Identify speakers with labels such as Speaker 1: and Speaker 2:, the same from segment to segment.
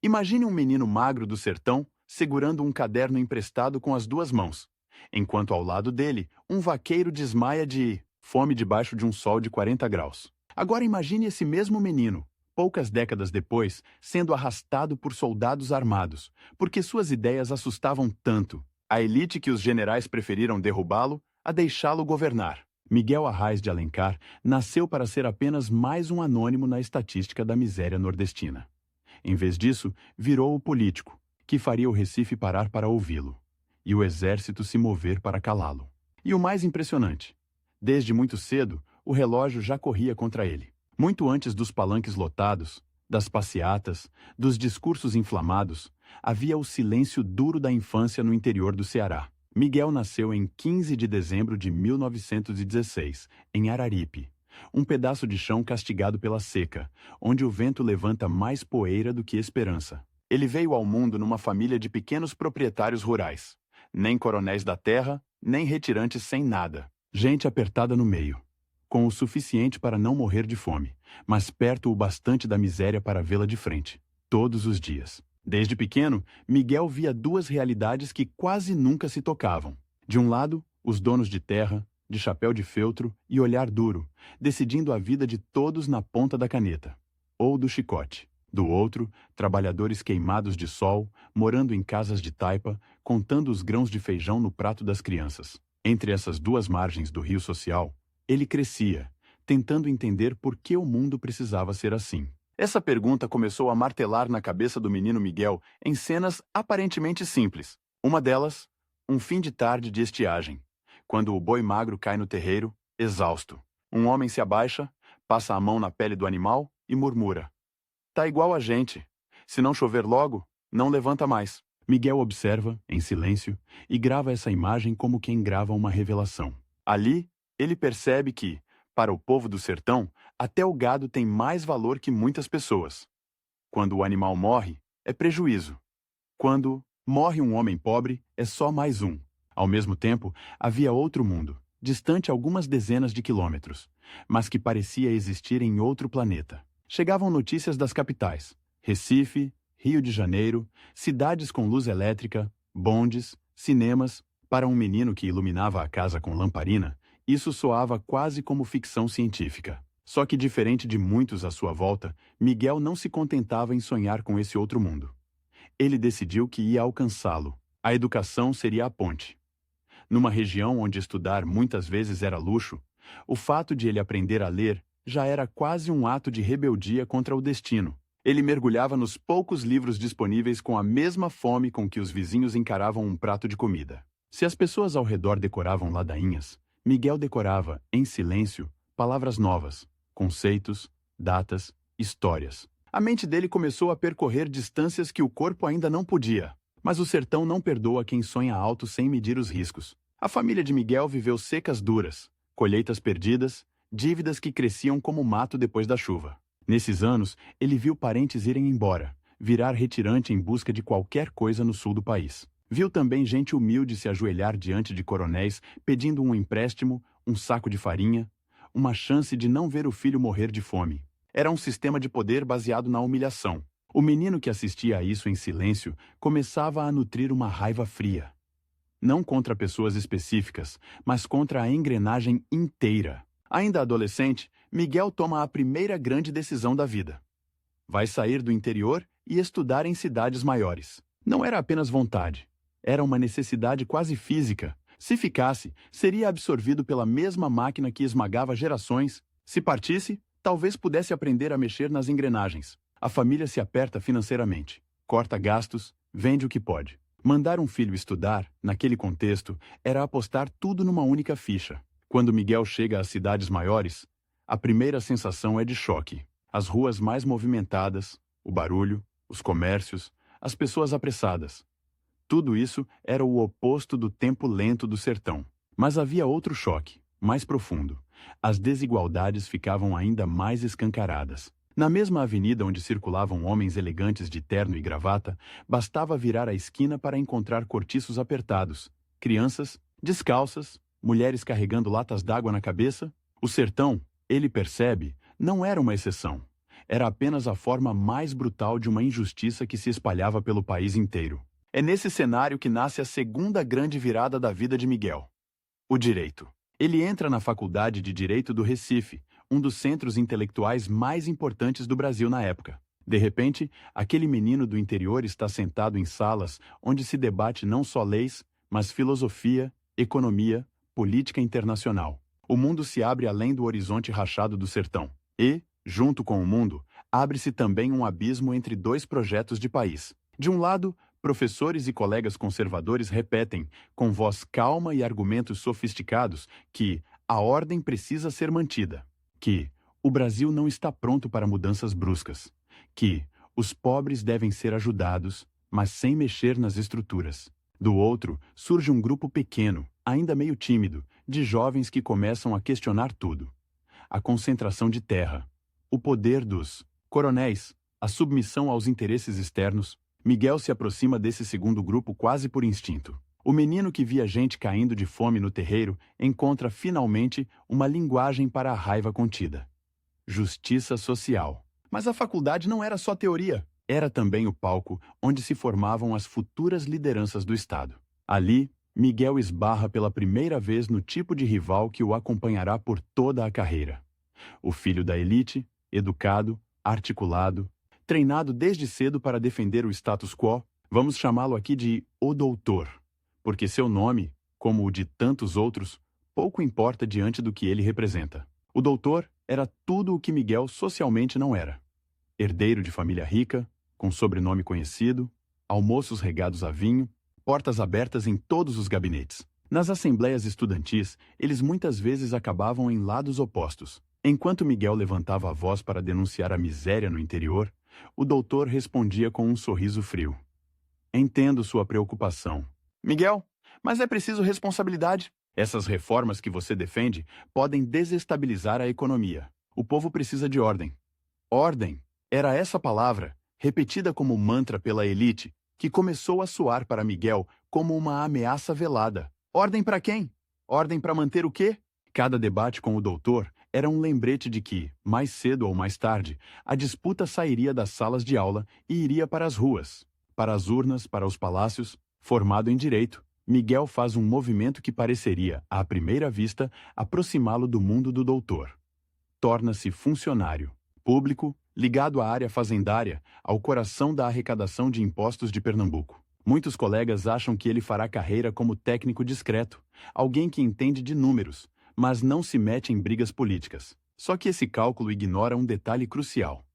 Speaker 1: Imagine um menino magro do sertão segurando um caderno emprestado com as duas mãos, enquanto ao lado dele, um vaqueiro desmaia de fome debaixo de um sol de 40 graus. Agora imagine esse mesmo menino, poucas décadas depois, sendo arrastado por soldados armados, porque suas ideias assustavam tanto a elite que os generais preferiram derrubá-lo a deixá-lo governar. Miguel Arraes de Alencar nasceu para ser apenas mais um anônimo na estatística da miséria nordestina. Em vez disso, virou o político, que faria o Recife parar para ouvi-lo, e o exército se mover para calá-lo. E o mais impressionante, desde muito cedo, o relógio já corria contra ele. Muito antes dos palanques lotados, das passeatas, dos discursos inflamados, havia o silêncio duro da infância no interior do Ceará. Miguel nasceu em 15 de dezembro de 1916, em Araripe, um pedaço de chão castigado pela seca, onde o vento levanta mais poeira do que esperança. Ele veio ao mundo numa família de pequenos proprietários rurais, nem coronéis da terra, nem retirantes sem nada. Gente apertada no meio, com o suficiente para não morrer de fome, mas perto o bastante da miséria para vê-la de frente, todos os dias. Desde pequeno, Miguel via duas realidades que quase nunca se tocavam. De um lado, os donos de terra, de chapéu de feltro e olhar duro, decidindo a vida de todos na ponta da caneta, ou do chicote. Do outro, trabalhadores queimados de sol, morando em casas de taipa, contando os grãos de feijão no prato das crianças. Entre essas duas margens do rio social, ele crescia, tentando entender por que o mundo precisava ser assim. Essa pergunta começou a martelar na cabeça do menino Miguel em cenas aparentemente simples. Uma delas, um fim de tarde de estiagem, quando o boi magro cai no terreiro, exausto. Um homem se abaixa, passa a mão na pele do animal e murmura: "Tá igual a gente. Se não chover logo, não levanta mais." Miguel observa, em silêncio, e grava essa imagem como quem grava uma revelação. Ali, ele percebe que, para o povo do sertão, até o gado tem mais valor que muitas pessoas. Quando o animal morre, é prejuízo. Quando morre um homem pobre, é só mais um. Ao mesmo tempo, havia outro mundo, distante algumas dezenas de quilômetros, mas que parecia existir em outro planeta. Chegavam notícias das capitais: Recife, Rio de Janeiro, cidades com luz elétrica, bondes, cinemas. Para um menino que iluminava a casa com lamparina, isso soava quase como ficção científica. Só que, diferente de muitos à sua volta, Miguel não se contentava em sonhar com esse outro mundo. Ele decidiu que ia alcançá-lo. A educação seria a ponte. Numa região onde estudar muitas vezes era luxo, o fato de ele aprender a ler já era quase um ato de rebeldia contra o destino. Ele mergulhava nos poucos livros disponíveis com a mesma fome com que os vizinhos encaravam um prato de comida. Se as pessoas ao redor decoravam ladainhas, Miguel decorava, em silêncio, palavras novas, conceitos, datas, histórias. A mente dele começou a percorrer distâncias que o corpo ainda não podia. Mas o sertão não perdoa quem sonha alto sem medir os riscos. A família de Miguel viveu secas duras, colheitas perdidas, dívidas que cresciam como mato depois da chuva. Nesses anos, ele viu parentes irem embora, virar retirante em busca de qualquer coisa no sul do país. Viu também gente humilde se ajoelhar diante de coronéis pedindo um empréstimo, um saco de farinha, uma chance de não ver o filho morrer de fome. Era um sistema de poder baseado na humilhação. O menino que assistia a isso em silêncio começava a nutrir uma raiva fria. Não contra pessoas específicas, mas contra a engrenagem inteira. Ainda adolescente, Miguel toma a primeira grande decisão da vida. Vai sair do interior e estudar em cidades maiores. Não era apenas vontade. Era uma necessidade quase física. Se ficasse, seria absorvido pela mesma máquina que esmagava gerações. Se partisse, talvez pudesse aprender a mexer nas engrenagens. A família se aperta financeiramente, corta gastos, vende o que pode. Mandar um filho estudar, naquele contexto, era apostar tudo numa única ficha. Quando Miguel chega às cidades maiores, a primeira sensação é de choque. As ruas mais movimentadas, o barulho, os comércios, as pessoas apressadas. Tudo isso era o oposto do tempo lento do sertão. Mas havia outro choque, mais profundo. As desigualdades ficavam ainda mais escancaradas. Na mesma avenida onde circulavam homens elegantes de terno e gravata, bastava virar a esquina para encontrar cortiços apertados, crianças, descalças, mulheres carregando latas d'água na cabeça. O sertão, ele percebe, não era uma exceção. era apenas a forma mais brutal de uma injustiça que se espalhava pelo país inteiro. É nesse cenário que nasce a segunda grande virada da vida de Miguel: o direito. Ele entra na Faculdade de Direito do Recife, um dos centros intelectuais mais importantes do Brasil na época. De repente, aquele menino do interior está sentado em salas onde se debate não só leis, mas filosofia, economia, política internacional. O mundo se abre além do horizonte rachado do sertão. E, junto com o mundo, abre-se também um abismo entre dois projetos de país. De um lado, professores e colegas conservadores repetem, com voz calma e argumentos sofisticados, que a ordem precisa ser mantida, que o Brasil não está pronto para mudanças bruscas, que os pobres devem ser ajudados, mas sem mexer nas estruturas. Do outro, surge um grupo pequeno, ainda meio tímido, de jovens que começam a questionar tudo. A concentração de terra, o poder dos coronéis, a submissão aos interesses externos. Miguel se aproxima desse segundo grupo quase por instinto. O menino que via gente caindo de fome no terreiro encontra finalmente uma linguagem para a raiva contida: justiça social. Mas a faculdade não era só teoria, era também o palco onde se formavam as futuras lideranças do Estado. Ali, Miguel esbarra pela primeira vez no tipo de rival que o acompanhará por toda a carreira. O filho da elite, educado, articulado, treinado desde cedo para defender o status quo, vamos chamá-lo aqui de O Doutor, porque seu nome, como o de tantos outros, pouco importa diante do que ele representa. O doutor era tudo o que Miguel socialmente não era. Herdeiro de família rica, com sobrenome conhecido, almoços regados a vinho, portas abertas em todos os gabinetes. Nas assembleias estudantis, eles muitas vezes acabavam em lados opostos. Enquanto Miguel levantava a voz para denunciar a miséria no interior, o doutor respondia com um sorriso frio: "Entendo sua preocupação, Miguel, mas é preciso responsabilidade. Essas reformas que você defende podem desestabilizar a economia. O povo precisa de ordem." Ordem era essa palavra, repetida como mantra pela elite, que começou a soar para Miguel como uma ameaça velada. Ordem para quem? Ordem para manter o quê? Cada debate com o doutor era um lembrete de que, mais cedo ou mais tarde, a disputa sairia das salas de aula e iria para as ruas, para as urnas, para os palácios. Formado em direito, Miguel faz um movimento que pareceria, à primeira vista, aproximá-lo do mundo do doutor. Torna-se funcionário público, ligado à área fazendária, ao coração da arrecadação de impostos de Pernambuco. Muitos colegas acham que ele fará carreira como técnico discreto, alguém que entende de números, mas não se mete em brigas políticas. Só que esse cálculo ignora um detalhe crucial.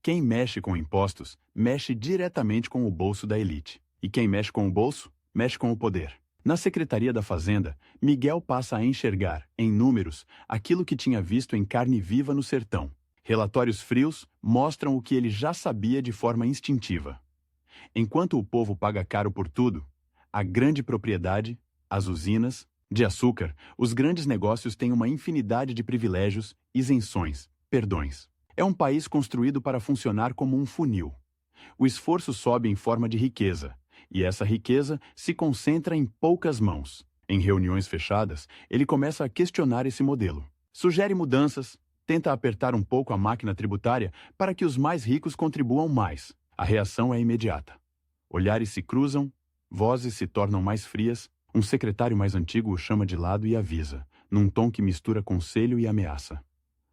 Speaker 1: Quem mexe com impostos, mexe diretamente com o bolso da elite. E quem mexe com o bolso, mexe com o poder. Na Secretaria da Fazenda, Miguel passa a enxergar, em números, aquilo que tinha visto em carne viva no sertão. Relatórios frios mostram o que ele já sabia de forma instintiva. Enquanto o povo paga caro por tudo, a grande propriedade, as usinas, de açúcar, os grandes negócios têm uma infinidade de privilégios, isenções, perdões. É um país construído para funcionar como um funil. O esforço sobe em forma de riqueza, e essa riqueza se concentra em poucas mãos. Em reuniões fechadas, ele começa a questionar esse modelo. Sugere mudanças, tenta apertar um pouco a máquina tributária para que os mais ricos contribuam mais. A reação é imediata. Olhares se cruzam, vozes se tornam mais frias. Um secretário mais antigo o chama de lado e avisa, num tom que mistura conselho e ameaça: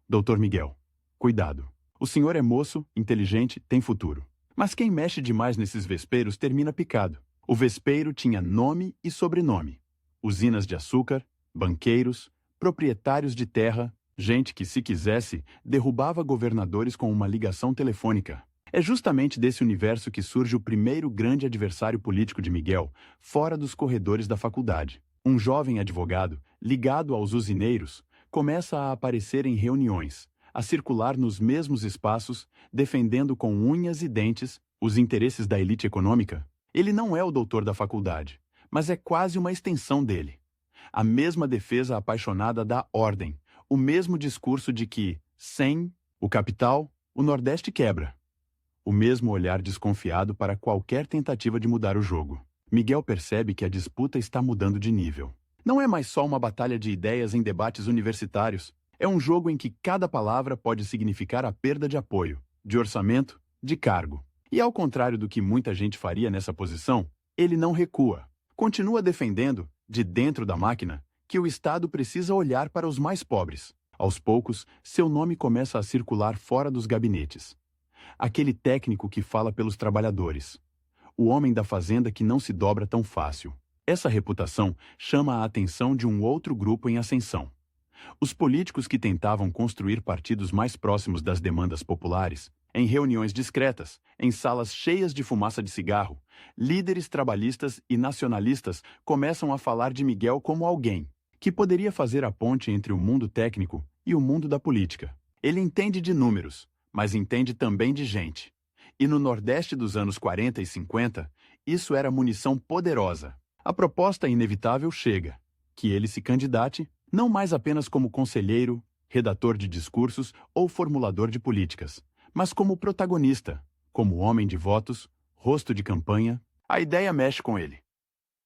Speaker 1: "Doutor Miguel, cuidado. O senhor é moço, inteligente, tem futuro. Mas quem mexe demais nesses vespeiros termina picado." O vespeiro tinha nome e sobrenome: usinas de açúcar, banqueiros, proprietários de terra, gente que, se quisesse, derrubava governadores com uma ligação telefônica. É justamente desse universo que surge o primeiro grande adversário político de Miguel, fora dos corredores da faculdade. Um jovem advogado, ligado aos usineiros, começa a aparecer em reuniões, a circular nos mesmos espaços, defendendo com unhas e dentes os interesses da elite econômica. Ele não é o doutor da faculdade, mas é quase uma extensão dele. A mesma defesa apaixonada da ordem, o mesmo discurso de que, sem o capital, o Nordeste quebra. O mesmo olhar desconfiado para qualquer tentativa de mudar o jogo. Miguel percebe que a disputa está mudando de nível. Não é mais só uma batalha de ideias em debates universitários. É um jogo em que cada palavra pode significar a perda de apoio, de orçamento, de cargo. E ao contrário do que muita gente faria nessa posição, ele não recua. Continua defendendo, de dentro da máquina, que o Estado precisa olhar para os mais pobres. Aos poucos, seu nome começa a circular fora dos gabinetes. Aquele técnico que fala pelos trabalhadores. O homem da fazenda que não se dobra tão fácil. Essa reputação chama a atenção de um outro grupo em ascensão. Os políticos que tentavam construir partidos mais próximos das demandas populares, em reuniões discretas, em salas cheias de fumaça de cigarro, líderes trabalhistas e nacionalistas começam a falar de Miguel como alguém que poderia fazer a ponte entre o mundo técnico e o mundo da política. Ele entende de números, mas entende também de gente. E no Nordeste dos anos 40 e 50, isso era munição poderosa. A proposta inevitável chega, que ele se candidate, não mais apenas como conselheiro, redator de discursos ou formulador de políticas, mas como protagonista, como homem de votos, rosto de campanha. A ideia mexe com ele.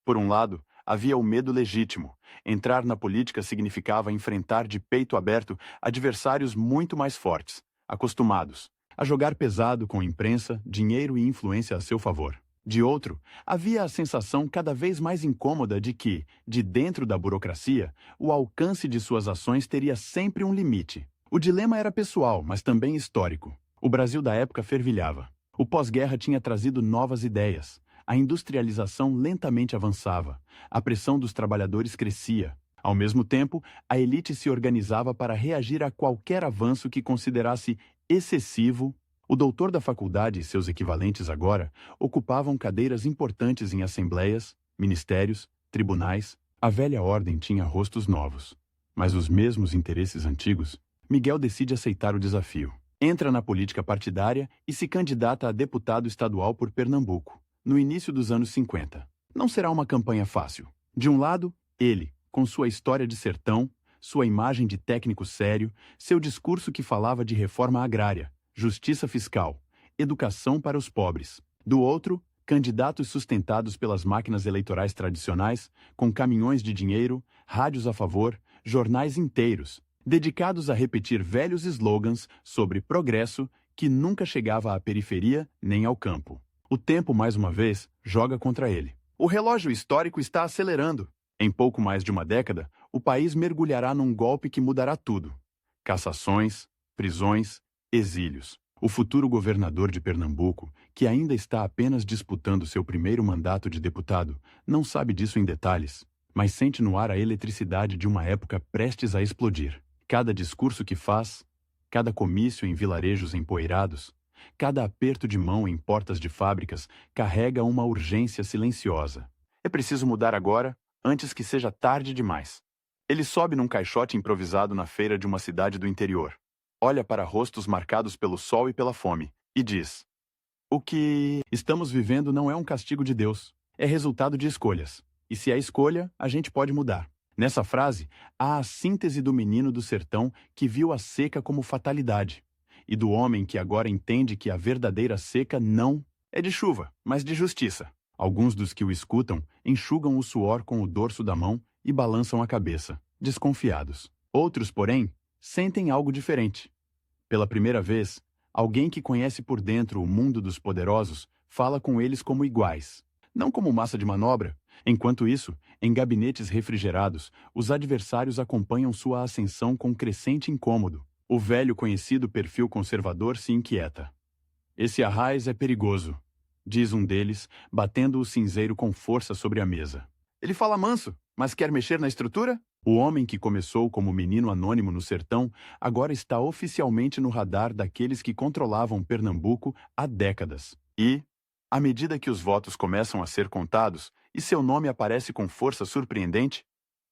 Speaker 1: Por um lado, havia o medo legítimo. Entrar na política significava enfrentar de peito aberto adversários muito mais fortes, acostumados a jogar pesado com imprensa, dinheiro e influência a seu favor. De outro, havia a sensação cada vez mais incômoda de que, de dentro da burocracia, o alcance de suas ações teria sempre um limite. O dilema era pessoal, mas também histórico. O Brasil da época fervilhava. O pós-guerra tinha trazido novas ideias. A industrialização lentamente avançava. A pressão dos trabalhadores crescia. Ao mesmo tempo, a elite se organizava para reagir a qualquer avanço que considerasse excessivo. O doutor da faculdade e seus equivalentes agora ocupavam cadeiras importantes em assembleias, ministérios, tribunais. A velha ordem tinha rostos novos. Mas os mesmos interesses antigos. Miguel decide aceitar o desafio. Entra na política partidária e se candidata a deputado estadual por Pernambuco, no início dos anos 50. Não será uma campanha fácil. De um lado, ele, com sua história de sertão, sua imagem de técnico sério, seu discurso que falava de reforma agrária, justiça fiscal, educação para os pobres. Do outro, candidatos sustentados pelas máquinas eleitorais tradicionais, com caminhões de dinheiro, rádios a favor, jornais inteiros, dedicados a repetir velhos slogans sobre progresso que nunca chegava à periferia nem ao campo. O tempo, mais uma vez, joga contra ele. O relógio histórico está acelerando. Em pouco mais de uma década, o país mergulhará num golpe que mudará tudo. Cassações, prisões, exílios. O futuro governador de Pernambuco, que ainda está apenas disputando seu primeiro mandato de deputado, não sabe disso em detalhes, mas sente no ar a eletricidade de uma época prestes a explodir. Cada discurso que faz, cada comício em vilarejos empoeirados, cada aperto de mão em portas de fábricas carrega uma urgência silenciosa. É preciso mudar agora, antes que seja tarde demais. Ele sobe num caixote improvisado na feira de uma cidade do interior. Olha para rostos marcados pelo sol e pela fome, e diz: o que estamos vivendo não é um castigo de Deus, é resultado de escolhas. E se é escolha, a gente pode mudar. Nessa frase, há a síntese do menino do sertão que viu a seca como fatalidade, e do homem que agora entende que a verdadeira seca não é de chuva, mas de justiça. Alguns dos que o escutam enxugam o suor com o dorso da mão e balançam a cabeça, desconfiados. Outros, porém, sentem algo diferente. Pela primeira vez, alguém que conhece por dentro o mundo dos poderosos fala com eles como iguais, não como massa de manobra. Enquanto isso, em gabinetes refrigerados, os adversários acompanham sua ascensão com crescente incômodo. O velho conhecido perfil conservador se inquieta. Esse Arraes é perigoso, diz um deles, batendo o cinzeiro com força sobre a mesa. Ele fala manso, mas quer mexer na estrutura? O homem que começou como menino anônimo no sertão agora está oficialmente no radar daqueles que controlavam Pernambuco há décadas. E, à medida que os votos começam a ser contados e seu nome aparece com força surpreendente,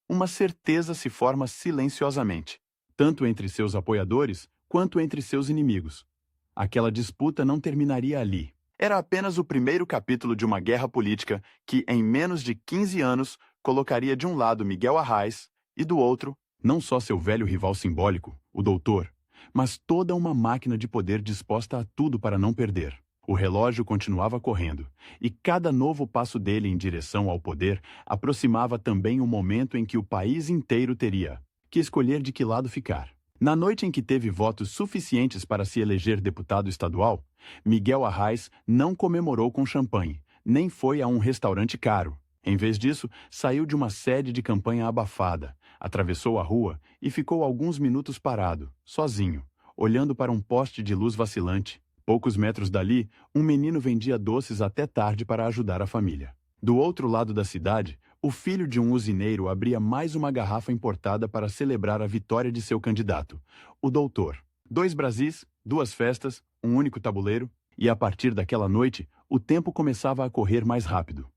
Speaker 1: uma certeza se forma silenciosamente, tanto entre seus apoiadores quanto entre seus inimigos. Aquela disputa não terminaria ali. Era apenas o primeiro capítulo de uma guerra política que, em menos de 15 anos, colocaria de um lado Miguel Arraes e do outro, não só seu velho rival simbólico, o doutor, mas toda uma máquina de poder disposta a tudo para não perder. O relógio continuava correndo, e cada novo passo dele em direção ao poder aproximava também o momento em que o país inteiro teria que escolher de que lado ficar. Na noite em que teve votos suficientes para se eleger deputado estadual, Miguel Arraes não comemorou com champanhe, nem foi a um restaurante caro. Em vez disso, saiu de uma sede de campanha abafada, atravessou a rua e ficou alguns minutos parado, sozinho, olhando para um poste de luz vacilante. Poucos metros dali, um menino vendia doces até tarde para ajudar a família. Do outro lado da cidade, o filho de um usineiro abria mais uma garrafa importada para celebrar a vitória de seu candidato, o doutor. 2 Brasis, 2 festas, um único tabuleiro, e a partir daquela noite, o tempo começava a correr mais rápido.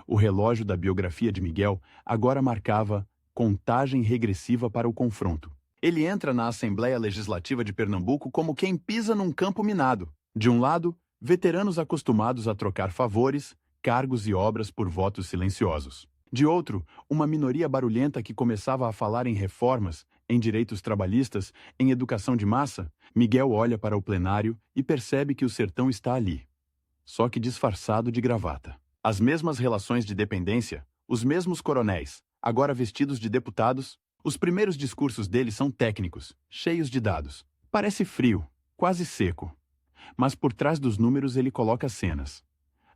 Speaker 1: O relógio da biografia de Miguel agora marcava contagem regressiva para o confronto. Ele entra na Assembleia Legislativa de Pernambuco como quem pisa num campo minado. De um lado, veteranos acostumados a trocar favores, cargos e obras por votos silenciosos. De outro, uma minoria barulhenta que começava a falar em reformas, em direitos trabalhistas, em educação de massa. Miguel olha para o plenário e percebe que o sertão está ali, só que disfarçado de gravata. As mesmas relações de dependência, os mesmos coronéis, agora vestidos de deputados. Os primeiros discursos dele são técnicos, cheios de dados. Parece frio, quase seco. Mas por trás dos números ele coloca cenas.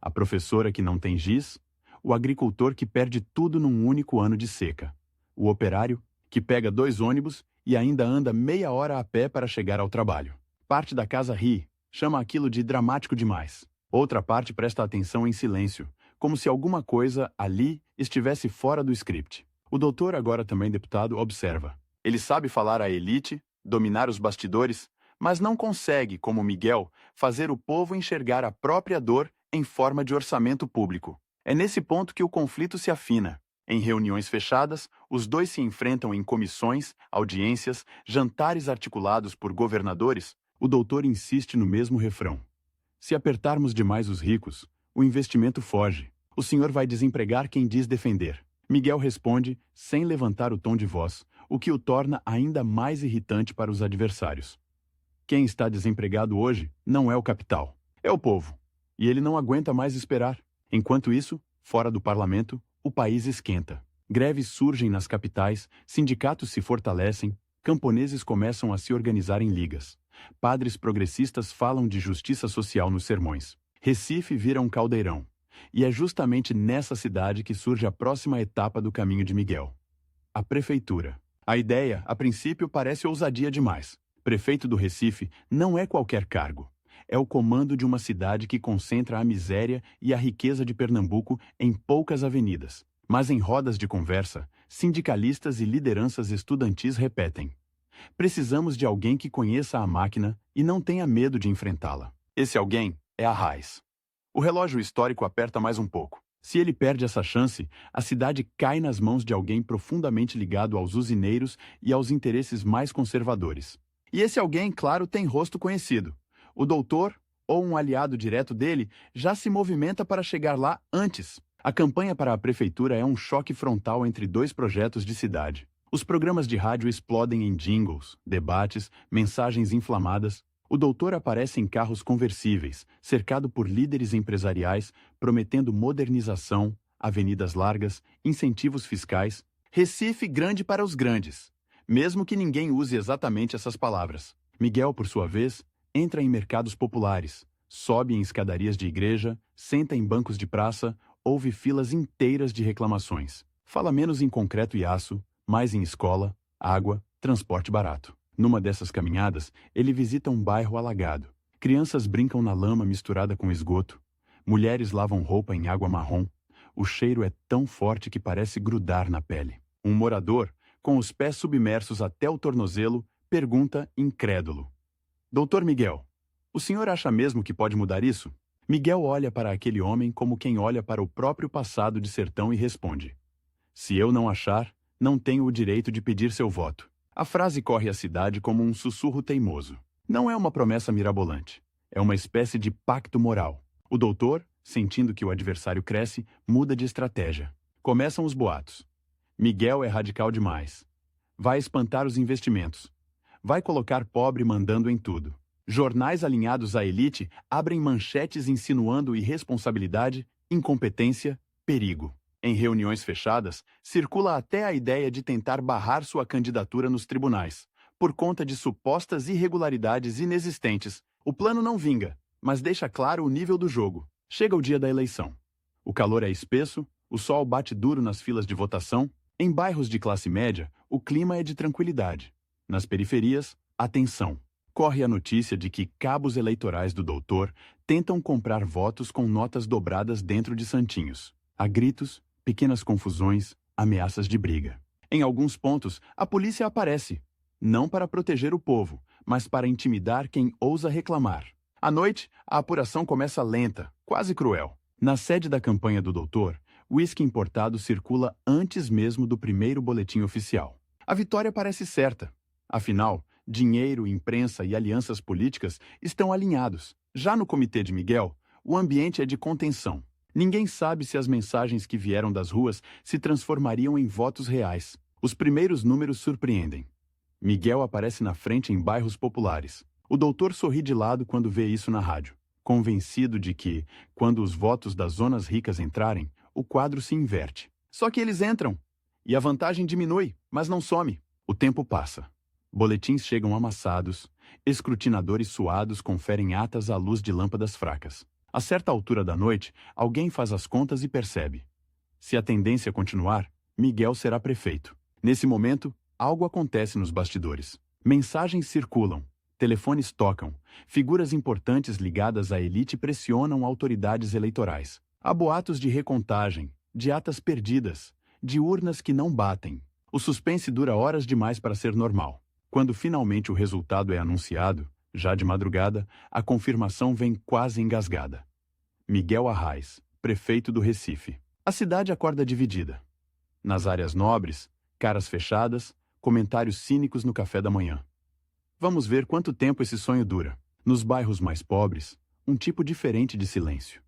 Speaker 1: A professora que não tem giz, o agricultor que perde tudo num único ano de seca, o operário que pega 2 ônibus e ainda anda meia hora a pé para chegar ao trabalho. Parte da casa ri, chama aquilo de dramático demais. Outra parte presta atenção em silêncio, como se alguma coisa ali estivesse fora do script. O doutor, agora também deputado, observa. Ele sabe falar à elite, dominar os bastidores, mas não consegue, como Miguel, fazer o povo enxergar a própria dor em forma de orçamento público. É nesse ponto que o conflito se afina. Em reuniões fechadas, os dois se enfrentam em comissões, audiências, jantares articulados por governadores. O doutor insiste no mesmo refrão. Se apertarmos demais os ricos, o investimento foge. O senhor vai desempregar quem diz defender. Miguel responde, sem levantar o tom de voz, o que o torna ainda mais irritante para os adversários. Quem está desempregado hoje não é o capital, é o povo. E ele não aguenta mais esperar. Enquanto isso, fora do parlamento, o país esquenta. Greves surgem nas capitais, sindicatos se fortalecem, camponeses começam a se organizar em ligas. Padres progressistas falam de justiça social nos sermões. Recife vira um caldeirão. E é justamente nessa cidade que surge a próxima etapa do caminho de Miguel. A prefeitura. A ideia, a princípio, parece ousadia demais. Prefeito do Recife não é qualquer cargo. É o comando de uma cidade que concentra a miséria e a riqueza de Pernambuco em poucas avenidas. Mas em rodas de conversa, sindicalistas e lideranças estudantis repetem: precisamos de alguém que conheça a máquina e não tenha medo de enfrentá-la. Esse alguém é Arraes. O relógio histórico aperta mais um pouco. Se ele perde essa chance, a cidade cai nas mãos de alguém profundamente ligado aos usineiros e aos interesses mais conservadores. E esse alguém, claro, tem rosto conhecido. O doutor, ou um aliado direto dele, já se movimenta para chegar lá antes. A campanha para a prefeitura é um choque frontal entre 2 projetos de cidade. Os programas de rádio explodem em jingles, debates, mensagens inflamadas. O doutor aparece em carros conversíveis, cercado por líderes empresariais, prometendo modernização, avenidas largas, incentivos fiscais. Recife grande para os grandes, mesmo que ninguém use exatamente essas palavras. Miguel, por sua vez, entra em mercados populares, sobe em escadarias de igreja, senta em bancos de praça, ouve filas inteiras de reclamações. Fala menos em concreto e aço, mais em escola, água, transporte barato. Numa dessas caminhadas, ele visita um bairro alagado. Crianças brincam na lama misturada com esgoto. Mulheres lavam roupa em água marrom. O cheiro é tão forte que parece grudar na pele. Um morador, com os pés submersos até o tornozelo, pergunta incrédulo: Doutor Miguel, o senhor acha mesmo que pode mudar isso? Miguel olha para aquele homem como quem olha para o próprio passado de sertão e responde: se eu não achar, não tenho o direito de pedir seu voto. A frase corre a cidade como um sussurro teimoso. Não é uma promessa mirabolante. É uma espécie de pacto moral. O doutor, sentindo que o adversário cresce, muda de estratégia. Começam os boatos. Miguel é radical demais. Vai espantar os investimentos. Vai colocar pobre mandando em tudo. Jornais alinhados à elite abrem manchetes insinuando irresponsabilidade, incompetência, perigo. Em reuniões fechadas, circula até a ideia de tentar barrar sua candidatura nos tribunais, por conta de supostas irregularidades inexistentes. O plano não vinga, mas deixa claro o nível do jogo. Chega o dia da eleição. O calor é espesso, o sol bate duro nas filas de votação. Em bairros de classe média, o clima é de tranquilidade. Nas periferias, atenção. Corre a notícia de que cabos eleitorais do doutor tentam comprar votos com notas dobradas dentro de santinhos. Há gritos, pequenas confusões, ameaças de briga. Em alguns pontos, a polícia aparece, não para proteger o povo, mas para intimidar quem ousa reclamar. À noite, a apuração começa lenta, quase cruel. Na sede da campanha do doutor, o uísque importado circula antes mesmo do primeiro boletim oficial. A vitória parece certa. Afinal, dinheiro, imprensa e alianças políticas estão alinhados. Já no comitê de Miguel, o ambiente é de contenção. Ninguém sabe se as mensagens que vieram das ruas se transformariam em votos reais. Os primeiros números surpreendem. Miguel aparece na frente em bairros populares. O doutor sorri de lado quando vê isso na rádio, convencido de que, quando os votos das zonas ricas entrarem, o quadro se inverte. Só que eles entram, e a vantagem diminui, mas não some. O tempo passa. Boletins chegam amassados, escrutinadores suados conferem atas à luz de lâmpadas fracas. A certa altura da noite, alguém faz as contas e percebe. Se a tendência continuar, Miguel será prefeito. Nesse momento, algo acontece nos bastidores. Mensagens circulam, telefones tocam, figuras importantes ligadas à elite pressionam autoridades eleitorais. Há boatos de recontagem, de atas perdidas, de urnas que não batem. O suspense dura horas demais para ser normal. Quando finalmente o resultado é anunciado, já de madrugada, a confirmação vem quase engasgada. Miguel Arraes, prefeito do Recife. A cidade acorda dividida. Nas áreas nobres, caras fechadas, comentários cínicos no café da manhã. Vamos ver quanto tempo esse sonho dura. Nos bairros mais pobres, um tipo diferente de silêncio.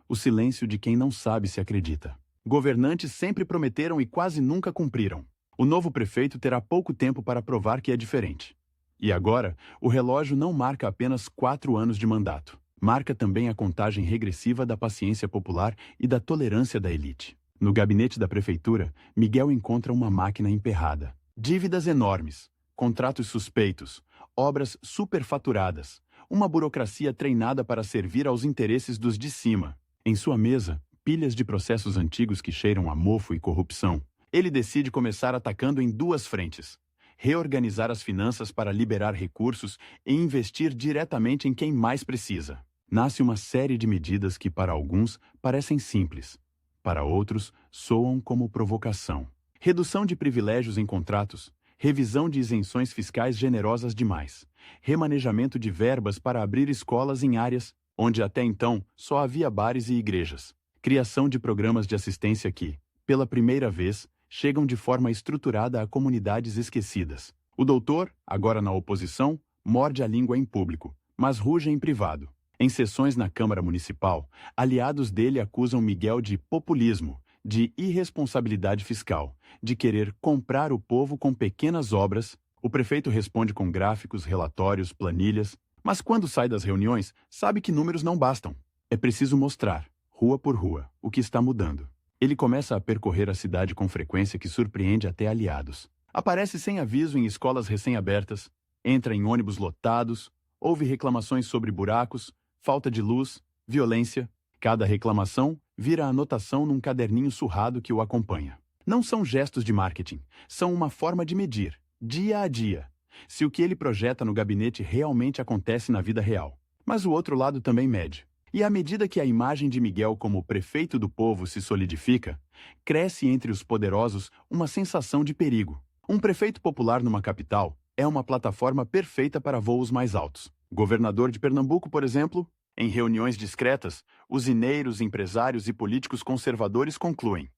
Speaker 1: O silêncio de quem não sabe se acredita. Governantes sempre prometeram e quase nunca cumpriram. O novo prefeito terá pouco tempo para provar que é diferente. E agora, o relógio não marca apenas 4 anos de mandato. Marca também a contagem regressiva da paciência popular e da tolerância da elite. No gabinete da prefeitura, Miguel encontra uma máquina emperrada. Dívidas enormes, contratos suspeitos, obras superfaturadas, uma burocracia treinada para servir aos interesses dos de cima. Em sua mesa, pilhas de processos antigos que cheiram a mofo e corrupção. Ele decide começar atacando em 2 frentes. Reorganizar as finanças para liberar recursos e investir diretamente em quem mais precisa. Nasce uma série de medidas que, para alguns, parecem simples. Para outros, soam como provocação. Redução de privilégios em contratos, revisão de isenções fiscais generosas demais, remanejamento de verbas para abrir escolas em áreas onde até então só havia bares e igrejas, criação de programas de assistência que, pela primeira vez, chegam de forma estruturada a comunidades esquecidas. O doutor, agora na oposição, morde a língua em público, mas ruge em privado. Em sessões na Câmara Municipal, aliados dele acusam Miguel de populismo, de irresponsabilidade fiscal, de querer comprar o povo com pequenas obras. O prefeito responde com gráficos, relatórios, planilhas, mas quando sai das reuniões, sabe que números não bastam. É preciso mostrar, rua por rua, o que está mudando. Ele começa a percorrer a cidade com frequência que surpreende até aliados. Aparece sem aviso em escolas recém-abertas, entra em ônibus lotados, ouve reclamações sobre buracos, falta de luz, violência. Cada reclamação vira anotação num caderninho surrado que o acompanha. Não são gestos de marketing, são uma forma de medir, dia a dia, se o que ele projeta no gabinete realmente acontece na vida real. Mas o outro lado também mede. E à medida que a imagem de Miguel como prefeito do povo se solidifica, cresce entre os poderosos uma sensação de perigo. Um prefeito popular numa capital é uma plataforma perfeita para voos mais altos. Governador de Pernambuco, por exemplo, em reuniões discretas, usineiros, empresários e políticos conservadores concluem: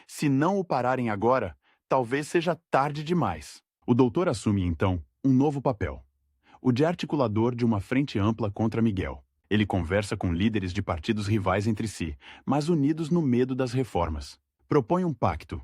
Speaker 1: se não o pararem agora, talvez seja tarde demais. O doutor assume, então, um novo papel: o de articulador de uma frente ampla contra Miguel. Ele conversa com líderes de partidos rivais entre si, mas unidos no medo das reformas. Propõe um pacto.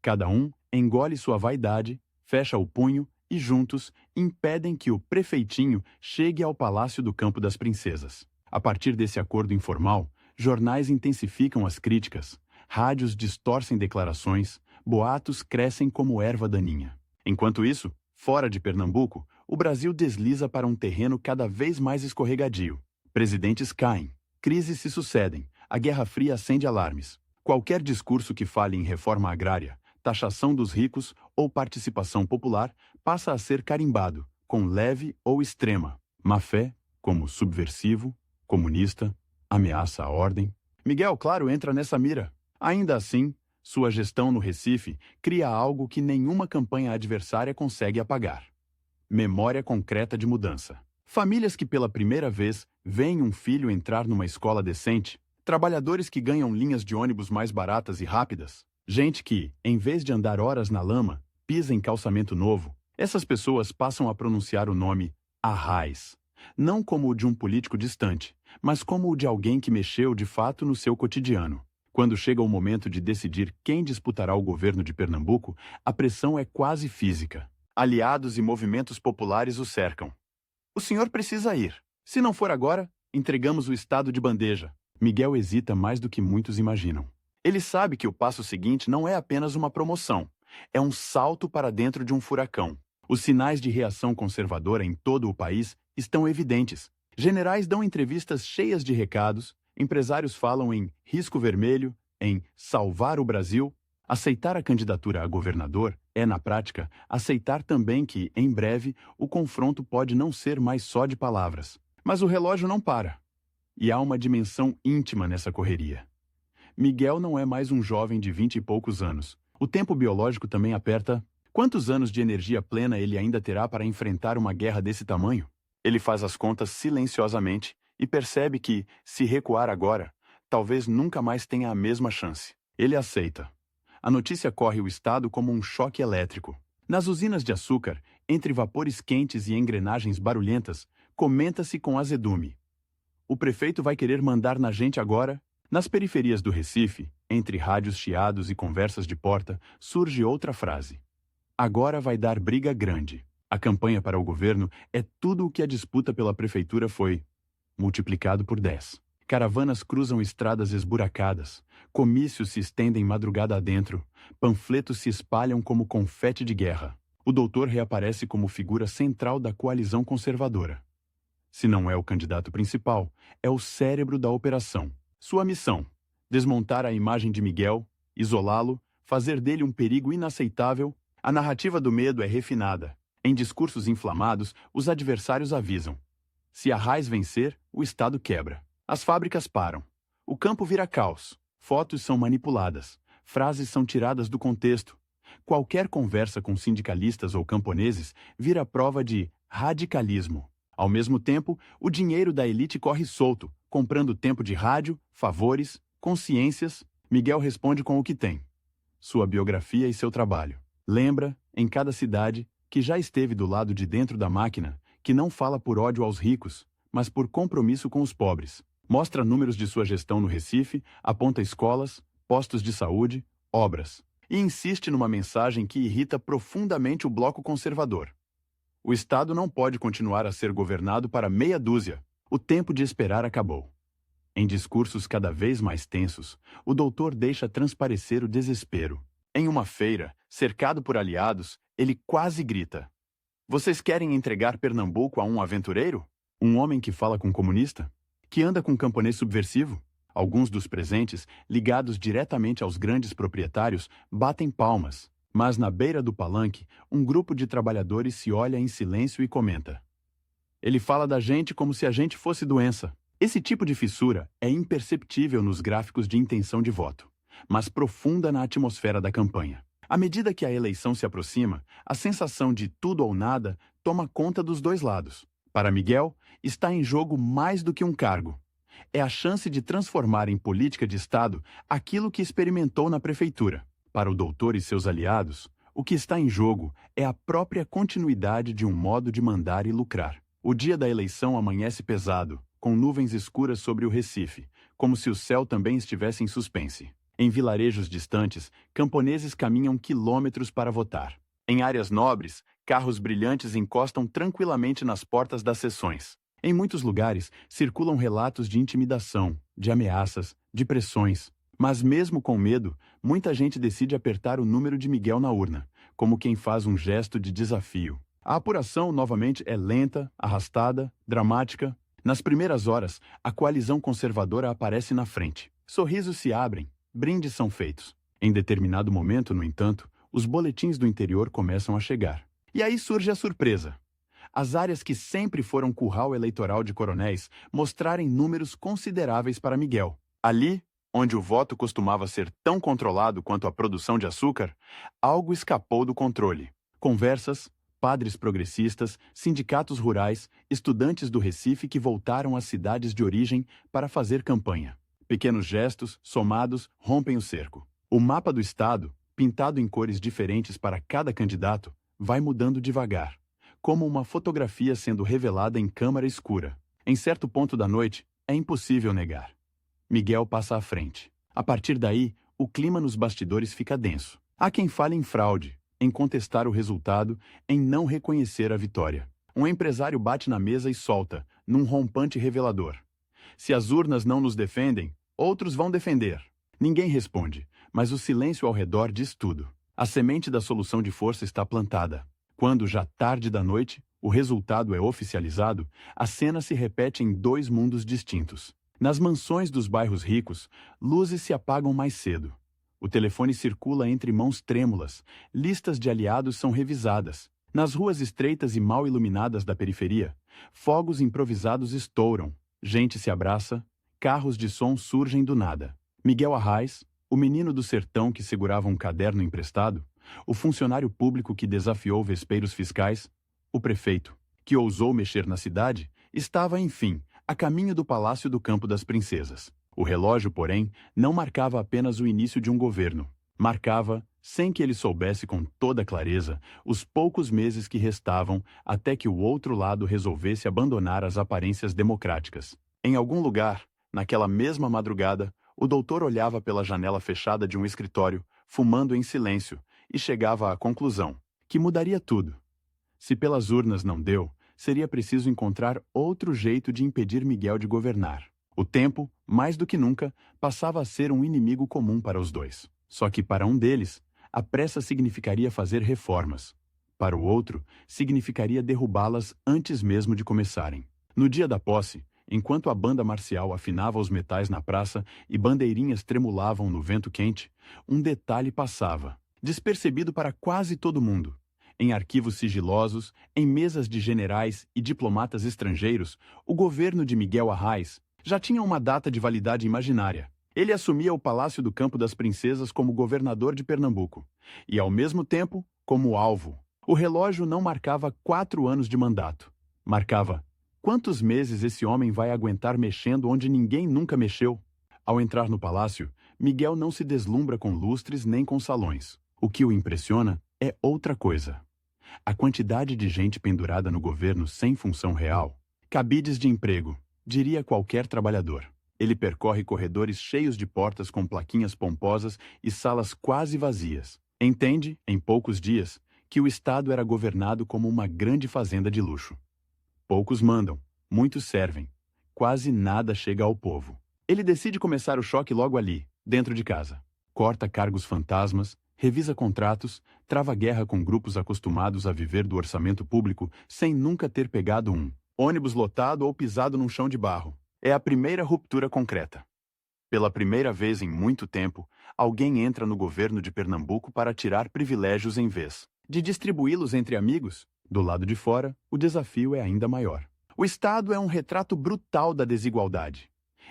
Speaker 1: Cada um engole sua vaidade, fecha o punho e, juntos, impedem que o prefeitinho chegue ao Palácio do Campo das Princesas. A partir desse acordo informal, jornais intensificam as críticas, rádios distorcem declarações, boatos crescem como erva daninha. Enquanto isso, Fora de Pernambuco, o Brasil desliza para um terreno cada vez mais escorregadio. Presidentes caem, crises se sucedem, a Guerra Fria acende alarmes. Qualquer discurso que fale em reforma agrária, taxação dos ricos ou participação popular passa a ser carimbado, com leve ou extrema má-fé, como subversivo, comunista, ameaça à ordem. Miguel, claro, entra nessa mira. Ainda assim, sua gestão no Recife cria algo que nenhuma campanha adversária consegue apagar: memória concreta de mudança. Famílias que pela primeira vez veem um filho entrar numa escola decente, trabalhadores que ganham linhas de ônibus mais baratas e rápidas, gente que, em vez de andar horas na lama, pisa em calçamento novo. Essas pessoas passam a pronunciar o nome Arraes, não como o de um político distante, mas como o de alguém que mexeu de fato no seu cotidiano. Quando chega o momento de decidir quem disputará o governo de Pernambuco, a pressão é quase física. Aliados e movimentos populares o cercam. O senhor precisa ir. Se não for agora, entregamos o estado de bandeja. Miguel hesita mais do que muitos imaginam. Ele sabe que o passo seguinte não é apenas uma promoção, é um salto para dentro de um furacão. Os sinais de reação conservadora em todo o país estão evidentes. Generais dão entrevistas cheias de recados, empresários falam em risco vermelho, em salvar o Brasil. Aceitar a candidatura a governador é, na prática, aceitar também que, em breve, o confronto pode não ser mais só de palavras. Mas o relógio não para. E há uma dimensão íntima nessa correria. Miguel não é mais um jovem de 20 e poucos anos. O tempo biológico também aperta. Quantos anos de energia plena ele ainda terá para enfrentar uma guerra desse tamanho? Ele faz as contas silenciosamente e percebe que, se recuar agora, talvez nunca mais tenha a mesma chance. Ele aceita. A notícia corre o estado como um choque elétrico. Nas usinas de açúcar, entre vapores quentes e engrenagens barulhentas, comenta-se com azedume: o prefeito vai querer mandar na gente agora? Nas periferias do Recife, entre rádios chiados e conversas de porta, surge outra frase: agora vai dar briga grande. A campanha para o governo é tudo o que a disputa pela prefeitura foi, multiplicado por 10. Caravanas cruzam estradas esburacadas, comícios se estendem madrugada adentro, panfletos se espalham como confete de guerra. O doutor reaparece como figura central da coalizão conservadora. Se não é o candidato principal, é o cérebro da operação. Sua missão: desmontar a imagem de Miguel, isolá-lo, fazer dele um perigo inaceitável. A narrativa do medo é refinada. Em discursos inflamados, os adversários avisam: se Arraes vencer, o Estado quebra. As fábricas param. O campo vira caos. Fotos são manipuladas. Frases são tiradas do contexto. Qualquer conversa com sindicalistas ou camponeses vira prova de radicalismo. Ao mesmo tempo, o dinheiro da elite corre solto, comprando tempo de rádio, favores, consciências. Miguel responde com o que tem: sua biografia e seu trabalho. Lembra, em cada cidade, que já esteve do lado de dentro da máquina, que não fala por ódio aos ricos, mas por compromisso com os pobres. Mostra números de sua gestão no Recife, aponta escolas, postos de saúde, obras. E insiste numa mensagem que irrita profundamente o bloco conservador: o Estado não pode continuar a ser governado para meia dúzia. O tempo de esperar acabou. Em discursos cada vez mais tensos, o doutor deixa transparecer o desespero. Em uma feira, cercado por aliados, ele quase grita: vocês querem entregar Pernambuco a um aventureiro? Um homem que fala com comunista? Que anda com camponês subversivo? Alguns dos presentes, ligados diretamente aos grandes proprietários, batem palmas. Mas na beira do palanque, um grupo de trabalhadores se olha em silêncio e comenta: ele fala da gente como se a gente fosse doença. Esse tipo de fissura é imperceptível nos gráficos de intenção de voto, mas profunda na atmosfera da campanha. À medida que a eleição se aproxima, a sensação de tudo ou nada toma conta dos dois lados. Para Miguel, está em jogo mais do que um cargo. É a chance de transformar em política de Estado aquilo que experimentou na prefeitura. Para o doutor e seus aliados, o que está em jogo é a própria continuidade de um modo de mandar e lucrar. O dia da eleição amanhece pesado, com nuvens escuras sobre o Recife, como se o céu também estivesse em suspense. Em vilarejos distantes, camponeses caminham quilômetros para votar. Em áreas nobres, carros brilhantes encostam tranquilamente nas portas das sessões. Em muitos lugares, circulam relatos de intimidação, de ameaças, de pressões. Mas mesmo com medo, muita gente decide apertar o número de Miguel na urna, como quem faz um gesto de desafio. A apuração, novamente, é lenta, arrastada, dramática. Nas primeiras horas, a coalizão conservadora aparece na frente. Sorrisos se abrem, brindes são feitos. Em determinado momento, no entanto, os boletins do interior começam a chegar. E aí surge a surpresa. As áreas que sempre foram curral eleitoral de coronéis mostrarem números consideráveis para Miguel. Ali, onde o voto costumava ser tão controlado quanto a produção de açúcar, algo escapou do controle. Conversas, padres progressistas, sindicatos rurais, estudantes do Recife que voltaram às cidades de origem para fazer campanha. Pequenos gestos, somados, rompem o cerco. O mapa do estado, pintado em cores diferentes para cada candidato, vai mudando devagar, como uma fotografia sendo revelada em câmara escura. Em certo ponto da noite, é impossível negar. Miguel passa à frente. A partir daí, o clima nos bastidores fica denso. Há quem fale em fraude, em contestar o resultado, em não reconhecer a vitória. Um empresário bate na mesa e solta, num rompante revelador: se as urnas não nos defendem, outros vão defender. Ninguém responde, mas o silêncio ao redor diz tudo. A semente da solução de força está plantada. Quando, já tarde da noite, o resultado é oficializado, a cena se repete em dois mundos distintos. Nas mansões dos bairros ricos, luzes se apagam mais cedo. O telefone circula entre mãos trêmulas, listas de aliados são revisadas. Nas ruas estreitas e mal iluminadas da periferia, fogos improvisados estouram, gente se abraça, carros de som surgem do nada. Miguel Arraes, o menino do sertão que segurava um caderno emprestado, o funcionário público que desafiou vespeiros fiscais, o prefeito, que ousou mexer na cidade, estava, enfim, a caminho do Palácio do Campo das Princesas. O relógio, porém, não marcava apenas o início de um governo. Marcava, sem que ele soubesse com toda clareza, os poucos meses que restavam até que o outro lado resolvesse abandonar as aparências democráticas. Em algum lugar, naquela mesma madrugada, o doutor olhava pela janela fechada de um escritório, fumando em silêncio, e chegava à conclusão que mudaria tudo. Se pelas urnas não deu, seria preciso encontrar outro jeito de impedir Miguel de governar. O tempo, mais do que nunca, passava a ser um inimigo comum para os dois. Só que para um deles, a pressa significaria fazer reformas. Para o outro, significaria derrubá-las antes mesmo de começarem. No dia da posse, enquanto a banda marcial afinava os metais na praça e bandeirinhas tremulavam no vento quente, um detalhe passava, despercebido para quase todo mundo. Em arquivos sigilosos, em mesas de generais e diplomatas estrangeiros, o governo de Miguel Arraes já tinha uma data de validade imaginária. Ele assumia o Palácio do Campo das Princesas como governador de Pernambuco, e, ao mesmo tempo, como alvo. O relógio não marcava 4 anos de mandato. Marcava: quantos meses esse homem vai aguentar mexendo onde ninguém nunca mexeu? Ao entrar no palácio, Miguel não se deslumbra com lustres nem com salões. O que o impressiona é outra coisa. A quantidade de gente pendurada no governo sem função real. Cabides de emprego, diria qualquer trabalhador. Ele percorre corredores cheios de portas com plaquinhas pomposas e salas quase vazias. Entende, em poucos dias, que o Estado era governado como uma grande fazenda de luxo. Poucos mandam, muitos servem. Quase nada chega ao povo. Ele decide começar o choque logo ali, dentro de casa. Corta cargos fantasmas, revisa contratos, trava guerra com grupos acostumados a viver do orçamento público sem nunca ter pegado um ônibus lotado ou pisado num chão de barro. É a primeira ruptura concreta. Pela primeira vez em muito tempo, alguém entra no governo de Pernambuco para tirar privilégios em vez de distribuí-los entre amigos. Do lado de fora, o desafio é ainda maior. O Estado é um retrato brutal da desigualdade.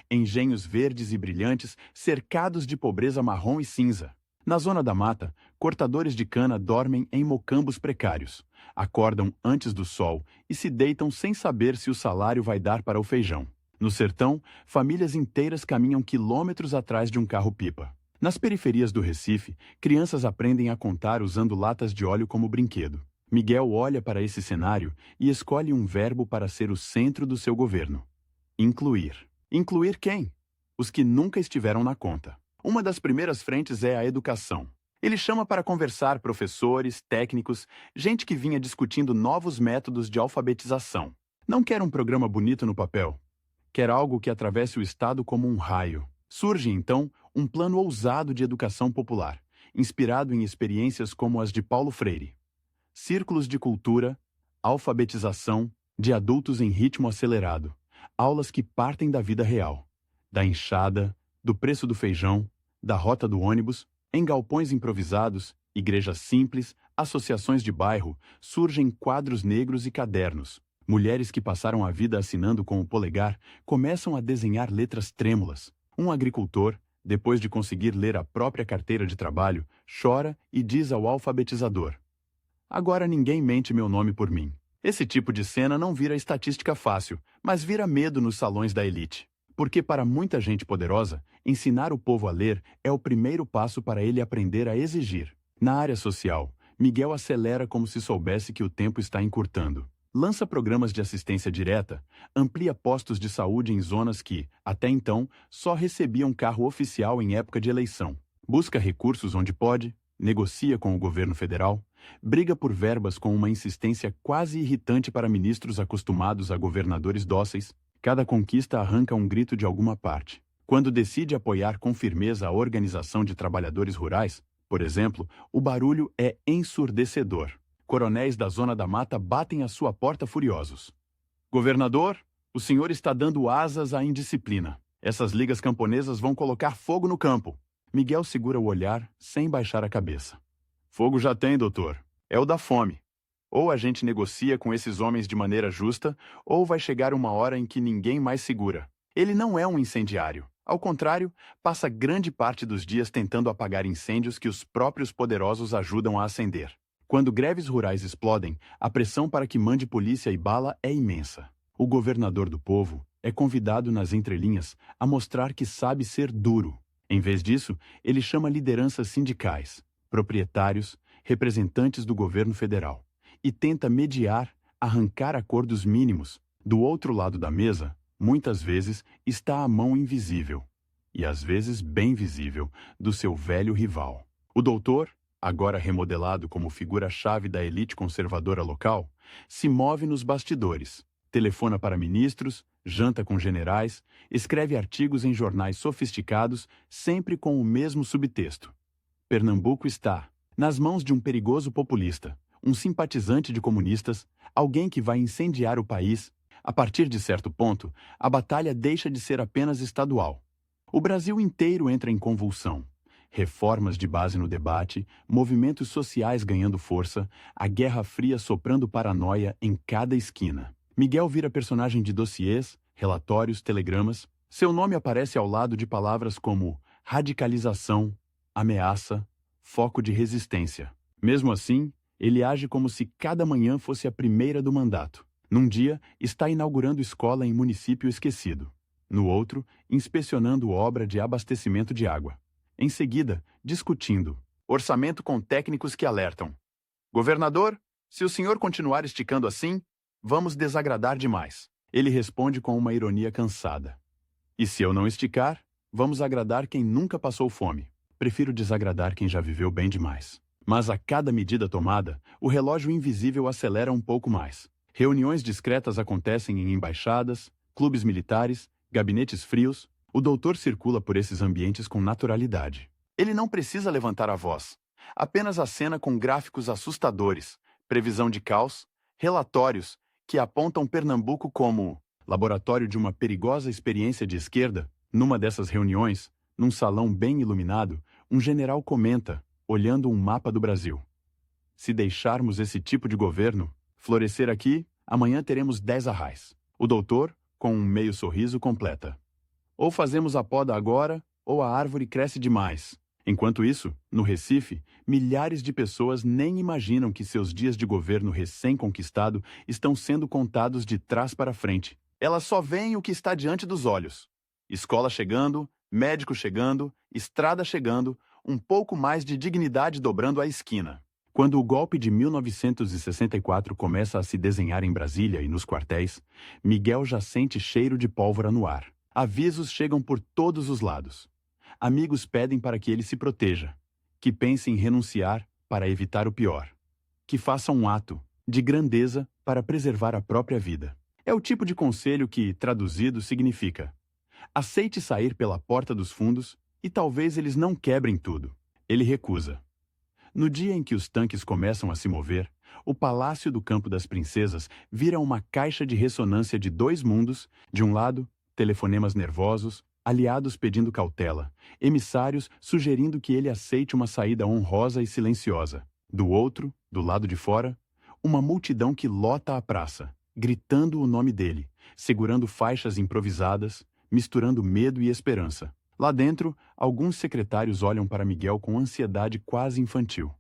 Speaker 1: Engenhos verdes e brilhantes cercados de pobreza marrom e cinza. Na zona da mata, cortadores de cana dormem em mocambos precários, acordam antes do sol e se deitam sem saber se o salário vai dar para o feijão. No sertão, famílias inteiras caminham quilômetros atrás de um carro-pipa. Nas periferias do Recife, crianças aprendem a contar usando latas de óleo como brinquedo. Miguel olha para esse cenário e escolhe um verbo para ser o centro do seu governo: incluir. Incluir quem? Os que nunca estiveram na conta. Uma das primeiras frentes é a educação. Ele chama para conversar professores, técnicos, gente que vinha discutindo novos métodos de alfabetização. Não quer um programa bonito no papel. Quer algo que atravesse o Estado como um raio. Surge, então, um plano ousado de educação popular, inspirado em experiências como as de Paulo Freire. Círculos de cultura, Alfabetização de adultos em ritmo acelerado. Aulas que partem da vida real. Da enxada, do preço do feijão, da rota do ônibus, em galpões improvisados, igrejas simples, associações de bairro, surgem quadros negros e cadernos. Mulheres que passaram a vida assinando com o polegar começam a desenhar letras trêmulas. Um agricultor, depois de conseguir ler a própria carteira de trabalho, chora e diz ao alfabetizador: "Agora ninguém mente meu nome por mim." Esse tipo de cena não vira estatística fácil, mas vira medo nos salões da elite. Porque para muita gente poderosa, ensinar o povo a ler é o primeiro passo para ele aprender a exigir. Na área social, Miguel acelera como se soubesse que o tempo está encurtando. Lança programas de assistência direta, amplia postos de saúde em zonas que, até então, só recebiam carro oficial em época de eleição. Busca recursos onde pode, negocia com o governo federal, briga por verbas com uma insistência quase irritante para ministros acostumados a governadores dóceis. Cada conquista arranca um grito de alguma parte. Quando decide apoiar com firmeza a organização de trabalhadores rurais, por exemplo, o barulho é ensurdecedor. Coronéis da Zona da Mata batem à sua porta furiosos. "Governador, o senhor está dando asas à indisciplina. Essas ligas camponesas vão colocar fogo no campo." Miguel segura o olhar, sem baixar a cabeça. "Fogo já tem, doutor. É o da fome. Ou a gente negocia com esses homens de maneira justa, ou vai chegar uma hora em que ninguém mais segura." Ele não é um incendiário. Ao contrário, passa grande parte dos dias tentando apagar incêndios que os próprios poderosos ajudam a acender. Quando greves rurais explodem, a pressão para que mande polícia e bala é imensa. O governador do povo é convidado nas entrelinhas a mostrar que sabe ser duro. Em vez disso, ele chama lideranças sindicais, proprietários, representantes do governo federal, e tenta mediar, arrancar acordos mínimos. Do outro lado da mesa, muitas vezes, está a mão invisível, e às vezes bem visível, do seu velho rival. O doutor, agora remodelado como figura-chave da elite conservadora local, se move nos bastidores, telefona para ministros, janta com generais, escreve artigos em jornais sofisticados, sempre com o mesmo subtexto: Pernambuco está nas mãos de um perigoso populista, um simpatizante de comunistas, alguém que vai incendiar o país. A partir de certo ponto, a batalha deixa de ser apenas estadual. O Brasil inteiro entra em convulsão. Reformas de base no debate, movimentos sociais ganhando força, a Guerra Fria soprando paranoia em cada esquina. Miguel vira personagem de dossiês, relatórios, telegramas. Seu nome aparece ao lado de palavras como radicalização, ameaça, foco de resistência. Mesmo assim, ele age como se cada manhã fosse a primeira do mandato. Num dia, está inaugurando escola em município esquecido. No outro, inspecionando obra de abastecimento de água. Em seguida, discutindo orçamento com técnicos que alertam: "Governador, se o senhor continuar esticando assim, vamos desagradar demais." Ele responde com uma ironia cansada: "E se eu não esticar, vamos agradar quem nunca passou fome. Prefiro desagradar quem já viveu bem demais." Mas a cada medida tomada, o relógio invisível acelera um pouco mais. Reuniões discretas acontecem em embaixadas, clubes militares, gabinetes frios. O doutor circula por esses ambientes com naturalidade. Ele não precisa levantar a voz. Apenas acena com gráficos assustadores, previsão de caos, relatórios que apontam Pernambuco como laboratório de uma perigosa experiência de esquerda. Numa dessas reuniões, num salão bem iluminado, um general comenta, olhando um mapa do Brasil: "Se deixarmos esse tipo de governo florescer aqui, amanhã teremos 10 arrais." O doutor, com um meio sorriso, completa: "Ou fazemos a poda agora, ou a árvore cresce demais." Enquanto isso, no Recife, milhares de pessoas nem imaginam que seus dias de governo recém-conquistado estão sendo contados de trás para frente. Elas só veem o que está diante dos olhos: escola chegando, médico chegando, estrada chegando, um pouco mais de dignidade dobrando a esquina. Quando o golpe de 1964 começa a se desenhar em Brasília e nos quartéis, Miguel já sente cheiro de pólvora no ar. Avisos chegam por todos os lados. Amigos pedem para que ele se proteja, que pense em renunciar para evitar o pior, que faça um ato de grandeza para preservar a própria vida. É o tipo de conselho que, traduzido, significa: aceite sair pela porta dos fundos e talvez eles não quebrem tudo. Ele recusa. No dia em que os tanques começam a se mover, O Palácio do Campo das Princesas vira uma caixa de ressonância de dois mundos: de um lado, telefonemas nervosos, aliados pedindo cautela, emissários sugerindo que ele aceite uma saída honrosa e silenciosa. Do outro, do lado de fora, uma multidão que lota a praça, gritando o nome dele, segurando faixas improvisadas, misturando medo e esperança. Lá dentro, alguns secretários olham para Miguel com ansiedade quase infantil.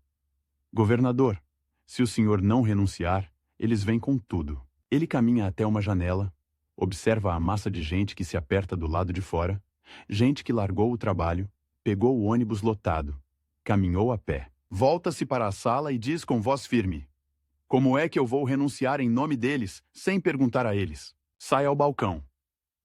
Speaker 1: Governador, se o senhor não renunciar, eles vêm com tudo. Ele caminha até uma janela, observa a massa de gente que se aperta do lado de fora, gente que largou o trabalho, pegou o ônibus lotado, caminhou a pé. Volta-se para a sala e diz com voz firme: como é que eu vou renunciar em nome deles, sem perguntar a eles? Sai ao balcão.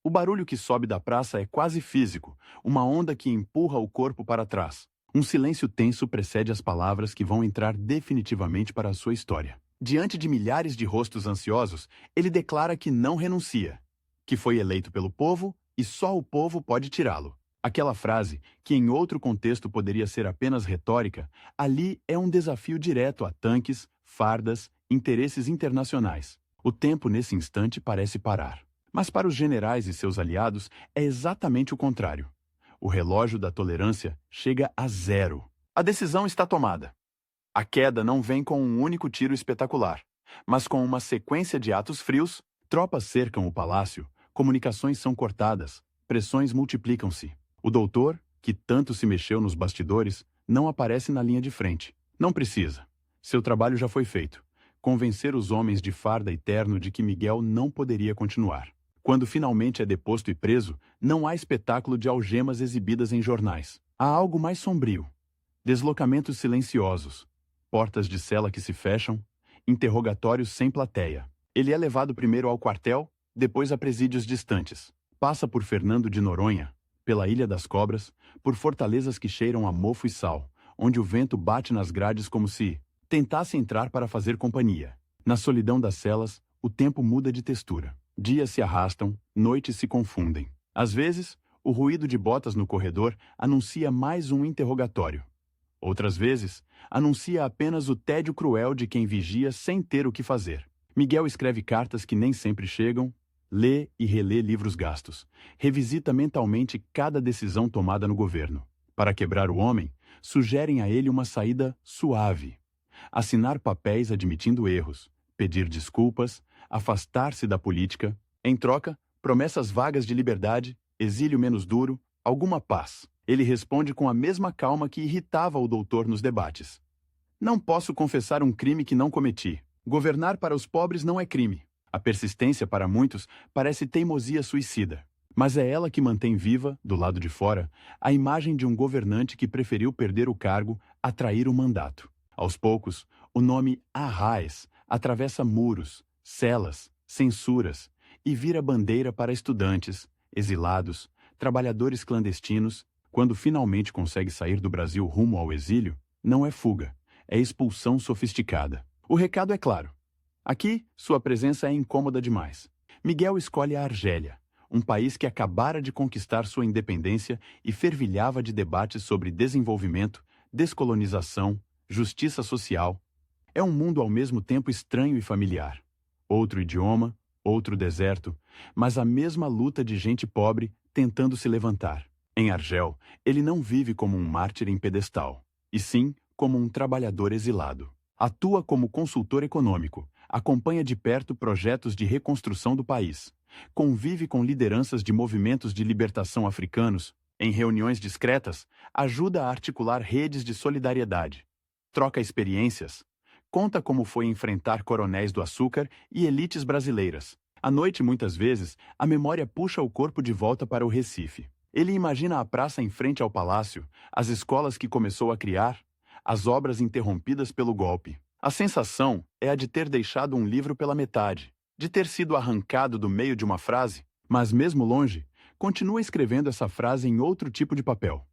Speaker 1: O barulho que sobe da praça é quase físico, uma onda que empurra o corpo para trás. Um silêncio tenso precede as palavras que vão entrar definitivamente para a sua história. Diante de milhares de rostos ansiosos, ele declara que não renuncia, que foi eleito pelo povo e só o povo pode tirá-lo. Aquela frase, que em outro contexto poderia ser apenas retórica, ali é um desafio direto a tanques, fardas, interesses internacionais. O tempo nesse instante parece parar. Mas para os generais e seus aliados é exatamente o contrário. O relógio da tolerância chega a zero. A decisão está tomada. A queda não vem com um único tiro espetacular, mas com uma sequência de atos frios. Tropas cercam o palácio, comunicações são cortadas, pressões multiplicam-se. O doutor, que tanto se mexeu nos bastidores, não aparece na linha de frente. Não precisa. Seu trabalho já foi feito. Convencer os homens de farda e terno de que Miguel não poderia continuar. Quando finalmente é deposto e preso, não há espetáculo de algemas exibidas em jornais. Há algo mais sombrio. Deslocamentos silenciosos, portas de cela que se fecham, interrogatórios sem plateia. Ele é levado primeiro ao quartel, depois a presídios distantes. Passa por Fernando de Noronha, pela Ilha das Cobras, por fortalezas que cheiram a mofo e sal, onde o vento bate nas grades como se tentasse entrar para fazer companhia. Na solidão das celas, o tempo muda de textura. Dias se arrastam, noites se confundem. Às vezes, o ruído de botas no corredor anuncia mais um interrogatório. Outras vezes, anuncia apenas o tédio cruel de quem vigia sem ter o que fazer. Miguel escreve cartas que nem sempre chegam, lê e relê livros gastos, revisita mentalmente cada decisão tomada no governo. Para quebrar o homem, sugerem a ele uma saída suave. Assinar papéis admitindo erros, pedir desculpas, afastar-se da política. Em troca, promessas vagas de liberdade, exílio menos duro, alguma paz. Ele responde com a mesma calma que irritava o doutor nos debates. Não posso confessar um crime que não cometi. Governar para os pobres não é crime. A persistência para muitos parece teimosia suicida. Mas é ela que mantém viva, do lado de fora, a imagem de um governante que preferiu perder o cargo a trair o mandato. Aos poucos, o nome Arraes atravessa muros, celas, censuras e vira bandeira para estudantes, exilados, trabalhadores clandestinos. Quando finalmente consegue sair do Brasil rumo ao exílio, não é fuga, é expulsão sofisticada. O recado é claro. Aqui, sua presença é incômoda demais. Miguel escolhe a Argélia, um país que acabara de conquistar sua independência e fervilhava de debates sobre desenvolvimento, descolonização, justiça social. É um mundo ao mesmo tempo estranho e familiar. Outro idioma, outro deserto, mas a mesma luta de gente pobre tentando se levantar. Em Argel, ele não vive como um mártir em pedestal, e sim como um trabalhador exilado. Atua como consultor econômico, acompanha de perto projetos de reconstrução do país, convive com lideranças de movimentos de libertação africanos, em reuniões discretas, ajuda a articular redes de solidariedade, troca experiências, conta como foi enfrentar coronéis do açúcar e elites brasileiras. À noite, muitas vezes, a memória puxa o corpo de volta para o Recife. Ele imagina a praça em frente ao palácio, as escolas que começou a criar, as obras interrompidas pelo golpe. A sensação é a de ter deixado um livro pela metade, de ter sido arrancado do meio de uma frase, mas mesmo longe, continua escrevendo essa frase em outro tipo de papel.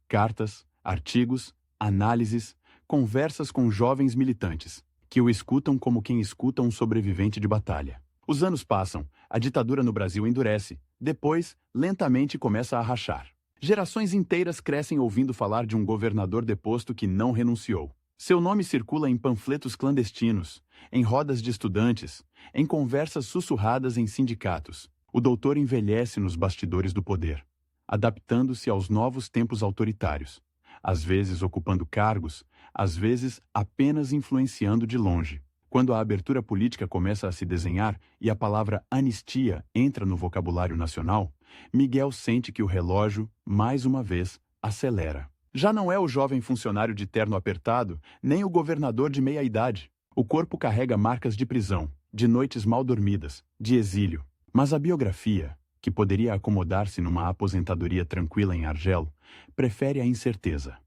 Speaker 1: Cartas, artigos, análises, conversas com jovens militantes, que o escutam como quem escuta um sobrevivente de batalha. Os anos passam, a ditadura no Brasil endurece, depois, lentamente começa a rachar. Gerações inteiras crescem ouvindo falar de um governador deposto que não renunciou. Seu nome circula em panfletos clandestinos, em rodas de estudantes, em conversas sussurradas em sindicatos. O doutor envelhece nos bastidores do poder, adaptando-se aos novos tempos autoritários, às vezes ocupando cargos, às vezes apenas influenciando de longe. Quando a abertura política começa a se desenhar e a palavra anistia entra no vocabulário nacional, Miguel sente que o relógio, mais uma vez, acelera. Já não é o jovem funcionário de terno apertado, nem o governador de meia-idade. O corpo carrega marcas de prisão, de noites mal dormidas, de exílio. Mas a biografia, que poderia acomodar-se numa aposentadoria tranquila em Argel, prefere a incerteza.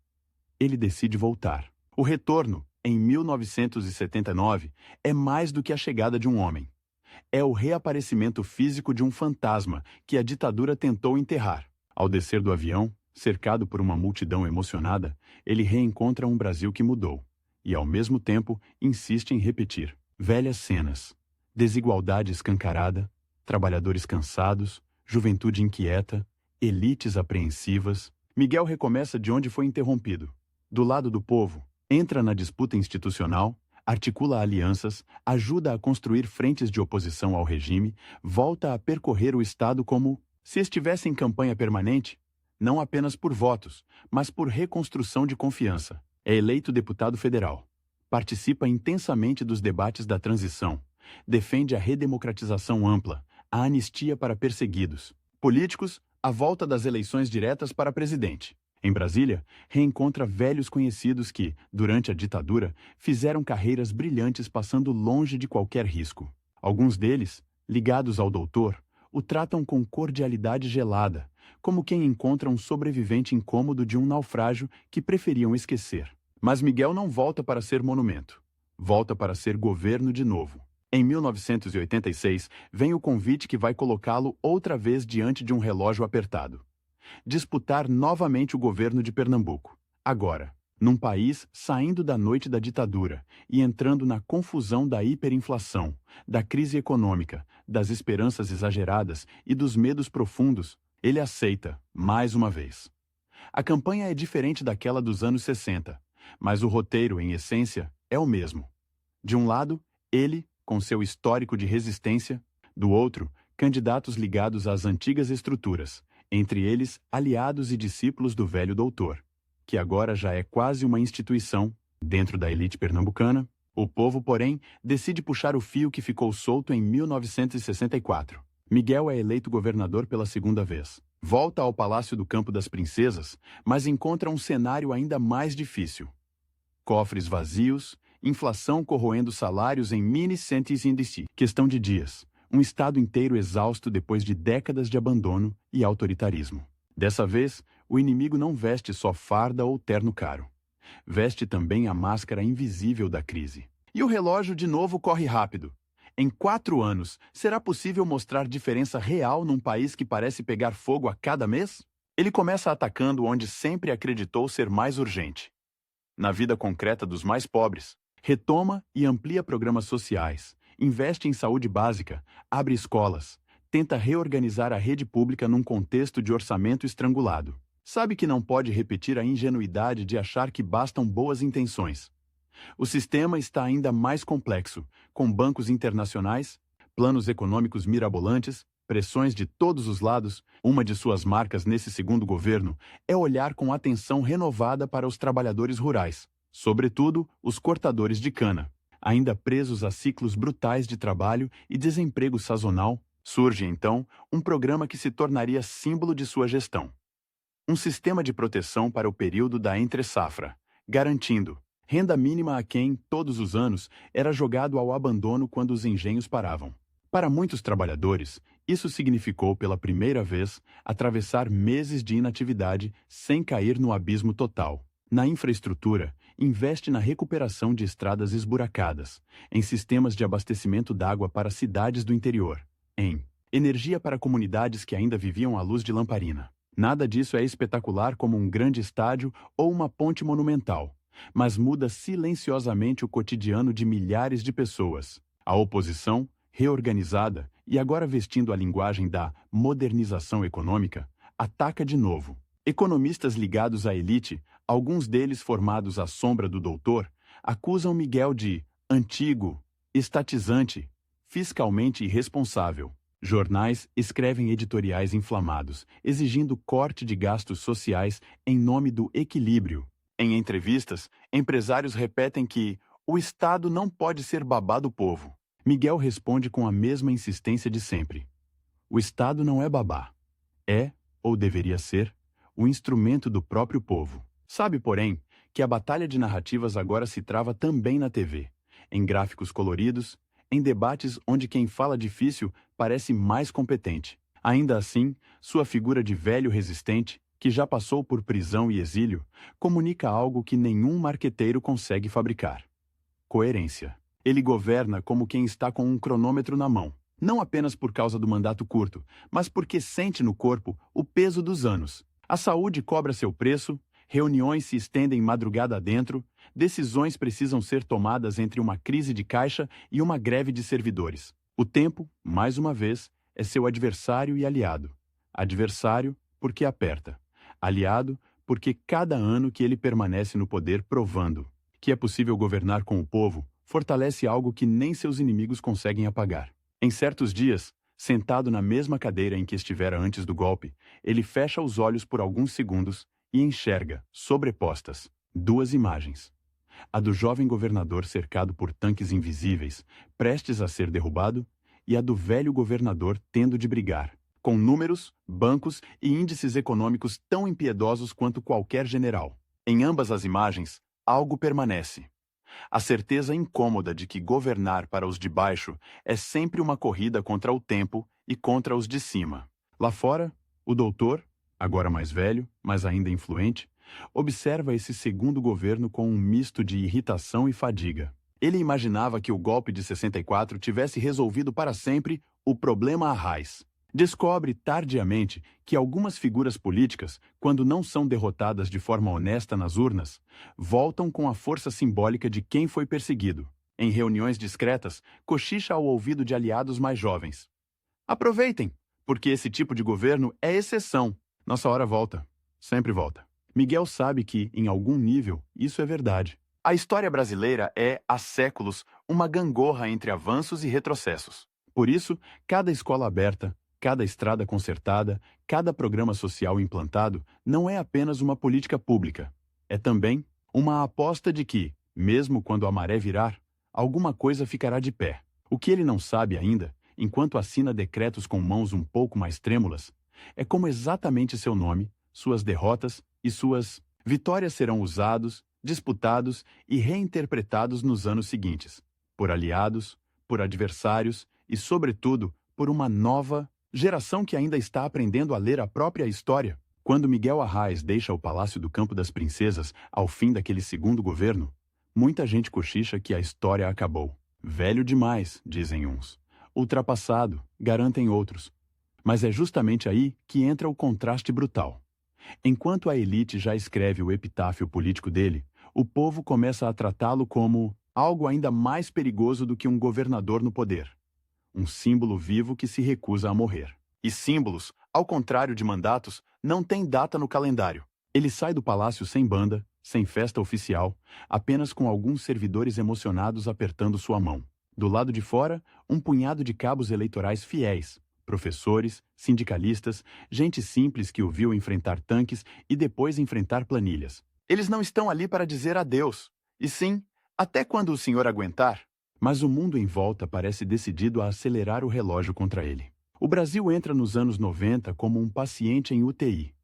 Speaker 1: Ele decide voltar. O retorno, em 1979, é mais do que a chegada de um homem. É o reaparecimento físico de um fantasma que a ditadura tentou enterrar. Ao descer do avião, cercado por uma multidão emocionada, ele reencontra um Brasil que mudou. E, ao mesmo tempo, insiste em repetir velhas cenas. Desigualdade escancarada, trabalhadores cansados, juventude inquieta, elites apreensivas. Miguel recomeça de onde foi interrompido. Do lado do povo, entra na disputa institucional, articula alianças, ajuda a construir frentes de oposição ao regime, volta a percorrer o Estado como se estivesse em campanha permanente, não apenas por votos, mas por reconstrução de confiança. É eleito deputado federal. Participa intensamente dos debates da transição. Defende a redemocratização ampla, a anistia para perseguidos políticos, a volta das eleições diretas para presidente. Em Brasília, reencontra velhos conhecidos que, durante a ditadura, fizeram carreiras brilhantes passando longe de qualquer risco. Alguns deles, ligados ao doutor, o tratam com cordialidade gelada, como quem encontra um sobrevivente incômodo de um naufrágio que preferiam esquecer. Mas Miguel não volta para ser monumento. Volta para ser governo de novo. Em 1986, vem o convite que vai colocá-lo outra vez diante de um relógio apertado. Disputar novamente o governo de Pernambuco. Agora, num país saindo da noite da ditadura e entrando na confusão da hiperinflação, da crise econômica, das esperanças exageradas e dos medos profundos, ele aceita, mais uma vez. A campanha é diferente daquela dos anos 60, mas o roteiro, em essência, é o mesmo. De um lado, ele, com seu histórico de resistência, do outro, candidatos ligados às antigas estruturas, entre eles aliados e discípulos do velho doutor, que agora já é quase uma instituição dentro da elite pernambucana. O povo, porém, decide puxar o fio que ficou solto em 1964. Miguel é eleito governador pela segunda vez. Volta ao Palácio do Campo das Princesas, mas encontra um cenário ainda mais difícil. Cofres vazios, inflação corroendo salários em mini-centis índice, questão de dias. Um estado inteiro exausto depois de décadas de abandono e autoritarismo. Dessa vez, o inimigo não veste só farda ou terno caro. Veste também a máscara invisível da crise. E o relógio de novo corre rápido. Em 4 anos, será possível mostrar diferença real num país que parece pegar fogo a cada mês? Ele começa atacando onde sempre acreditou ser mais urgente. Na vida concreta dos mais pobres. Retoma e amplia programas sociais. Investe em saúde básica, abre escolas, tenta reorganizar a rede pública num contexto de orçamento estrangulado. Sabe que não pode repetir a ingenuidade de achar que bastam boas intenções. O sistema está ainda mais complexo, com bancos internacionais, planos econômicos mirabolantes, pressões de todos os lados. Uma de suas marcas nesse segundo governo é olhar com atenção renovada para os trabalhadores rurais, sobretudo os cortadores de cana. Ainda presos a ciclos brutais de trabalho e desemprego sazonal, surge então um programa que se tornaria símbolo de sua gestão. Um sistema de proteção para o período da entre-safra, garantindo renda mínima a quem, todos os anos, era jogado ao abandono quando os engenhos paravam. Para muitos trabalhadores, isso significou pela primeira vez atravessar meses de inatividade sem cair no abismo total. Na infraestrutura, investe na recuperação de estradas esburacadas, em sistemas de abastecimento d'água para cidades do interior, em energia para comunidades que ainda viviam à luz de lamparina. Nada disso é espetacular como um grande estádio ou uma ponte monumental, mas muda silenciosamente o cotidiano de milhares de pessoas. A oposição, reorganizada e agora vestindo a linguagem da modernização econômica, ataca de novo. Economistas ligados à elite, alguns deles formados à sombra do doutor, acusam Miguel de antigo, estatizante, fiscalmente irresponsável. Jornais escrevem editoriais inflamados, exigindo corte de gastos sociais em nome do equilíbrio. Em entrevistas, empresários repetem que o Estado não pode ser babá do povo. Miguel responde com a mesma insistência de sempre. O Estado não é babá. É, ou deveria ser, o instrumento do próprio povo. Sabe, porém, que a batalha de narrativas agora se trava também na TV, em gráficos coloridos, em debates onde quem fala difícil parece mais competente. Ainda assim, sua figura de velho resistente, que já passou por prisão e exílio, comunica algo que nenhum marqueteiro consegue fabricar: coerência. Ele governa como quem está com um cronômetro na mão, não apenas por causa do mandato curto, mas porque sente no corpo o peso dos anos. A saúde cobra seu preço, reuniões se estendem madrugada adentro, decisões precisam ser tomadas entre uma crise de caixa e uma greve de servidores. O tempo, mais uma vez, é seu adversário e aliado. Adversário, porque aperta. Aliado, porque cada ano que ele permanece no poder provando que é possível governar com o povo, fortalece algo que nem seus inimigos conseguem apagar. Em certos dias, sentado na mesma cadeira em que estivera antes do golpe, ele fecha os olhos por alguns segundos e enxerga, sobrepostas, duas imagens. A do jovem governador cercado por tanques invisíveis, prestes a ser derrubado, e a do velho governador tendo de brigar, com números, bancos e índices econômicos tão impiedosos quanto qualquer general. Em ambas as imagens, algo permanece. A certeza incômoda de que governar para os de baixo é sempre uma corrida contra o tempo e contra os de cima. Lá fora, o doutor, agora mais velho, mas ainda influente, observa esse segundo governo com um misto de irritação e fadiga. Ele imaginava que o golpe de 64 tivesse resolvido para sempre o problema à raiz. Descobre tardiamente que algumas figuras políticas, quando não são derrotadas de forma honesta nas urnas, voltam com a força simbólica de quem foi perseguido. Em reuniões discretas, cochicha ao ouvido de aliados mais jovens: aproveitem, porque esse tipo de governo é exceção. Nossa hora volta. Sempre volta. Miguel sabe que, em algum nível, isso é verdade. A história brasileira é, há séculos, uma gangorra entre avanços e retrocessos. Por isso, cada escola aberta, cada estrada consertada, cada programa social implantado não é apenas uma política pública. É também uma aposta de que, mesmo quando a maré virar, alguma coisa ficará de pé. O que ele não sabe ainda, enquanto assina decretos com mãos um pouco mais trêmulas, é como exatamente seu nome, suas derrotas e suas vitórias serão usados, disputados e reinterpretados nos anos seguintes, por aliados, por adversários e, sobretudo, por uma nova geração que ainda está aprendendo a ler a própria história. Quando Miguel Arraes deixa o Palácio do Campo das Princesas ao fim daquele segundo governo, muita gente cochicha que a história acabou. Velho demais, dizem uns. Ultrapassado, garantem outros. Mas é justamente aí que entra o contraste brutal. Enquanto a elite já escreve o epitáfio político dele, o povo começa a tratá-lo como algo ainda mais perigoso do que um governador no poder. Um símbolo vivo que se recusa a morrer. E símbolos, ao contrário de mandatos, não têm data no calendário. Ele sai do palácio sem banda, sem festa oficial, apenas com alguns servidores emocionados apertando sua mão. Do lado de fora, um punhado de cabos eleitorais fiéis, professores, sindicalistas, gente simples que o viu enfrentar tanques e depois enfrentar planilhas. Eles não estão ali para dizer adeus, e sim, até quando o senhor aguentar. Mas o mundo em volta parece decidido a acelerar o relógio contra ele. O Brasil entra nos anos 90 como um paciente em UTI.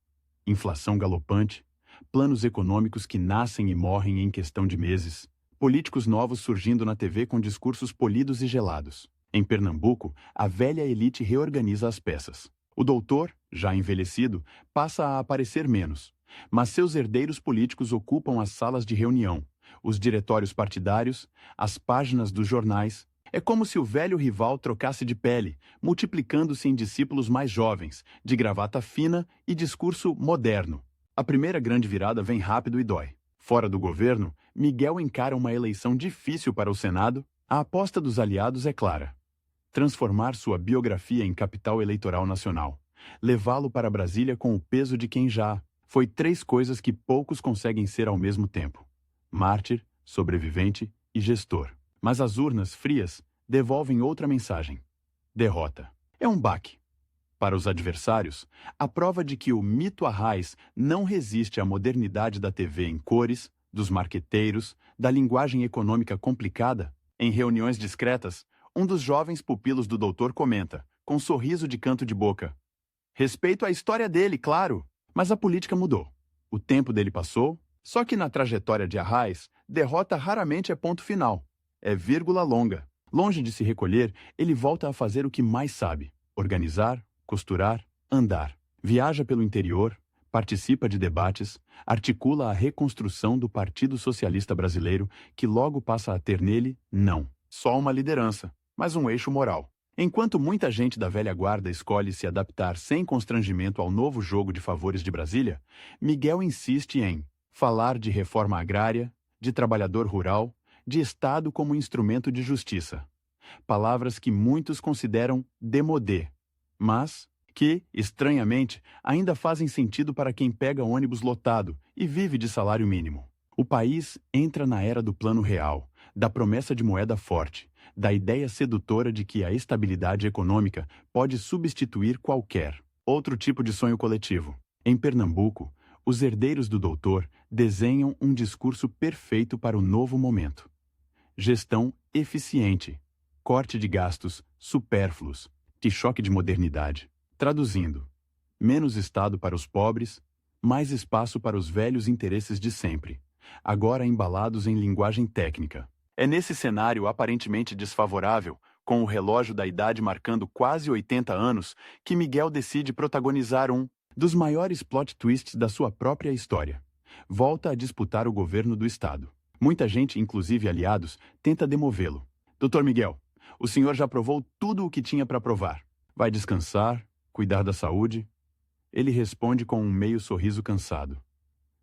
Speaker 1: Inflação galopante, planos econômicos que nascem e morrem em questão de meses, políticos novos surgindo na TV com discursos polidos e gelados. Em Pernambuco, a velha elite reorganiza as peças. O doutor, já envelhecido, passa a aparecer menos, mas seus herdeiros políticos ocupam as salas de reunião, os diretórios partidários, as páginas dos jornais. É como se o velho rival trocasse de pele, multiplicando-se em discípulos mais jovens, de gravata fina e discurso moderno. A primeira grande virada vem rápido e dói. Fora do governo, Miguel encara uma eleição difícil para o Senado. A aposta dos aliados é clara: transformar sua biografia em capital eleitoral nacional, levá-lo para Brasília com o peso de quem já foi três coisas que poucos conseguem ser ao mesmo tempo: mártir, sobrevivente e gestor. Mas as urnas frias devolvem outra mensagem: derrota. É um baque. Para os adversários, a prova de que o mito Arraes não resiste à modernidade da TV em cores, dos marqueteiros, da linguagem econômica complicada. Em reuniões discretas, um dos jovens pupilos do doutor comenta, com um sorriso de canto de boca: respeito à história dele, claro, mas a política mudou. O tempo dele passou, só que na trajetória de Arraes, derrota raramente é ponto final. É vírgula longa. Longe de se recolher, ele volta a fazer o que mais sabe: organizar, costurar, andar. Viaja pelo interior, participa de debates, articula a reconstrução do Partido Socialista Brasileiro, que logo passa a ter nele, não só uma liderança, mas um eixo moral. Enquanto muita gente da velha guarda escolhe se adaptar sem constrangimento ao novo jogo de favores de Brasília, Miguel insiste em falar de reforma agrária, de trabalhador rural, de Estado como instrumento de justiça. Palavras que muitos consideram démodé, mas que, estranhamente, ainda fazem sentido para quem pega ônibus lotado e vive de salário mínimo. O país entra na era do plano real, da promessa de moeda forte, da ideia sedutora de que a estabilidade econômica pode substituir qualquer outro tipo de sonho coletivo. Em Pernambuco, os herdeiros do doutor desenham um discurso perfeito para o novo momento: gestão eficiente, corte de gastos supérfluos, de choque de modernidade. Traduzindo: menos Estado para os pobres, mais espaço para os velhos interesses de sempre, agora embalados em linguagem técnica. É nesse cenário aparentemente desfavorável, com o relógio da idade marcando quase 80 anos, que Miguel decide protagonizar um dos maiores plot twists da sua própria história. Volta a disputar o governo do Estado. Muita gente, inclusive aliados, tenta demovê-lo. Doutor Miguel, o senhor já provou tudo o que tinha para provar. Vai descansar, cuidar da saúde? Ele responde com um meio sorriso cansado.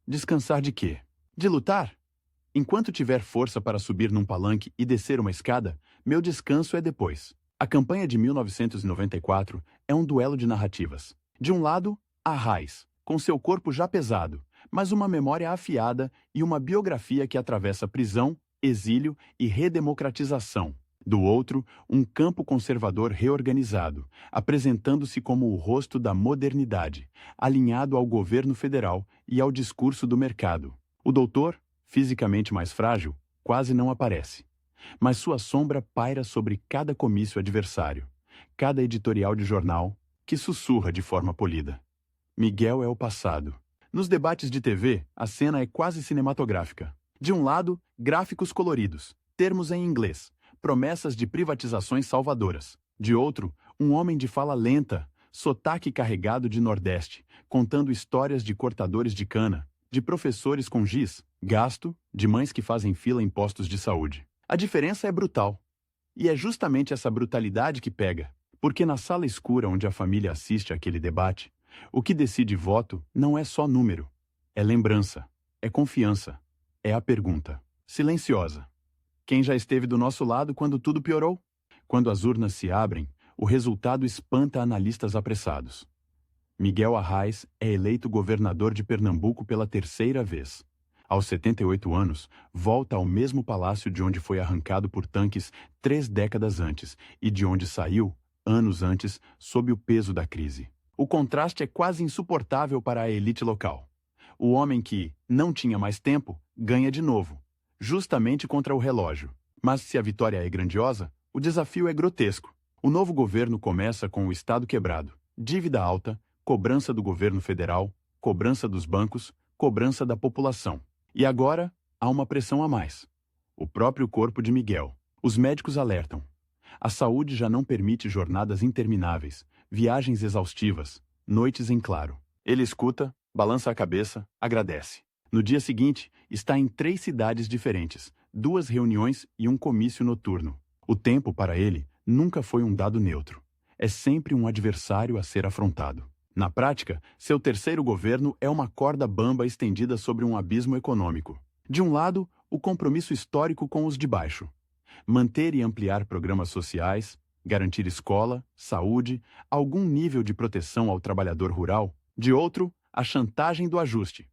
Speaker 1: Descansar de quê? De lutar? Enquanto tiver força para subir num palanque e descer uma escada, meu descanso é depois. A campanha de 1994 é um duelo de narrativas. De um lado, Arraes, com seu corpo já pesado, mas uma memória afiada e uma biografia que atravessa prisão, exílio e redemocratização. Do outro, um campo conservador reorganizado, apresentando-se como o rosto da modernidade, alinhado ao governo federal e ao discurso do mercado. O doutor, fisicamente mais frágil, quase não aparece. Mas sua sombra paira sobre cada comício adversário, cada editorial de jornal, que sussurra de forma polida: Miguel é o passado. Nos debates de TV, a cena é quase cinematográfica. De um lado, gráficos coloridos, termos em inglês, promessas de privatizações salvadoras. De outro, um homem de fala lenta, sotaque carregado de Nordeste, contando histórias de cortadores de cana, de professores com giz, gasto, de mães que fazem fila em postos de saúde. A diferença é brutal. E é justamente essa brutalidade que pega, porque na sala escura onde a família assiste àquele debate, o que decide voto não é só número, é lembrança, é confiança, é a pergunta silenciosa: quem já esteve do nosso lado quando tudo piorou? Quando as urnas se abrem, o resultado espanta analistas apressados. Miguel Arraes é eleito governador de Pernambuco pela terceira vez. Aos 78 anos, volta ao mesmo palácio de onde foi arrancado por tanques 3 décadas antes e de onde saiu, anos antes, sob o peso da crise. O contraste é quase insuportável para a elite local. O homem que não tinha mais tempo ganha de novo, justamente contra o relógio. Mas se a vitória é grandiosa, o desafio é grotesco. O novo governo começa com o Estado quebrado, dívida alta, cobrança do governo federal, cobrança dos bancos, cobrança da população. E agora, há uma pressão a mais. O próprio corpo de Miguel. Os médicos alertam. A saúde já não permite jornadas intermináveis, viagens exaustivas, noites em claro. Ele escuta, balança a cabeça, agradece. No dia seguinte, está em 3 cidades diferentes, 2 reuniões e um comício noturno. O tempo, para ele, nunca foi um dado neutro. É sempre um adversário a ser afrontado. Na prática, seu terceiro governo é uma corda bamba estendida sobre um abismo econômico. De um lado, o compromisso histórico com os de baixo. Manter e ampliar programas sociais, garantir escola, saúde, algum nível de proteção ao trabalhador rural. De outro, a chantagem do ajuste.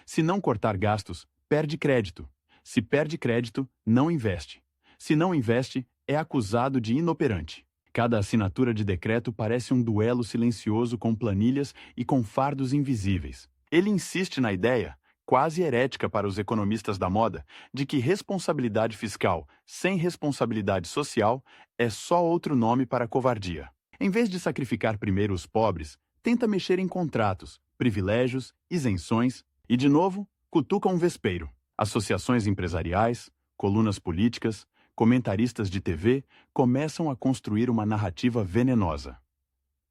Speaker 1: Se não cortar gastos, perde crédito. Se perde crédito, não investe. Se não investe, é acusado de inoperante. Cada assinatura de decreto parece um duelo silencioso com planilhas e com fardos invisíveis. Ele insiste na ideia, quase herética para os economistas da moda, de que responsabilidade fiscal sem responsabilidade social é só outro nome para covardia. Em vez de sacrificar primeiro os pobres, tenta mexer em contratos, privilégios, isenções e, de novo, cutuca um vespeiro. Associações empresariais, colunas políticas, comentaristas de TV começam a construir uma narrativa venenosa.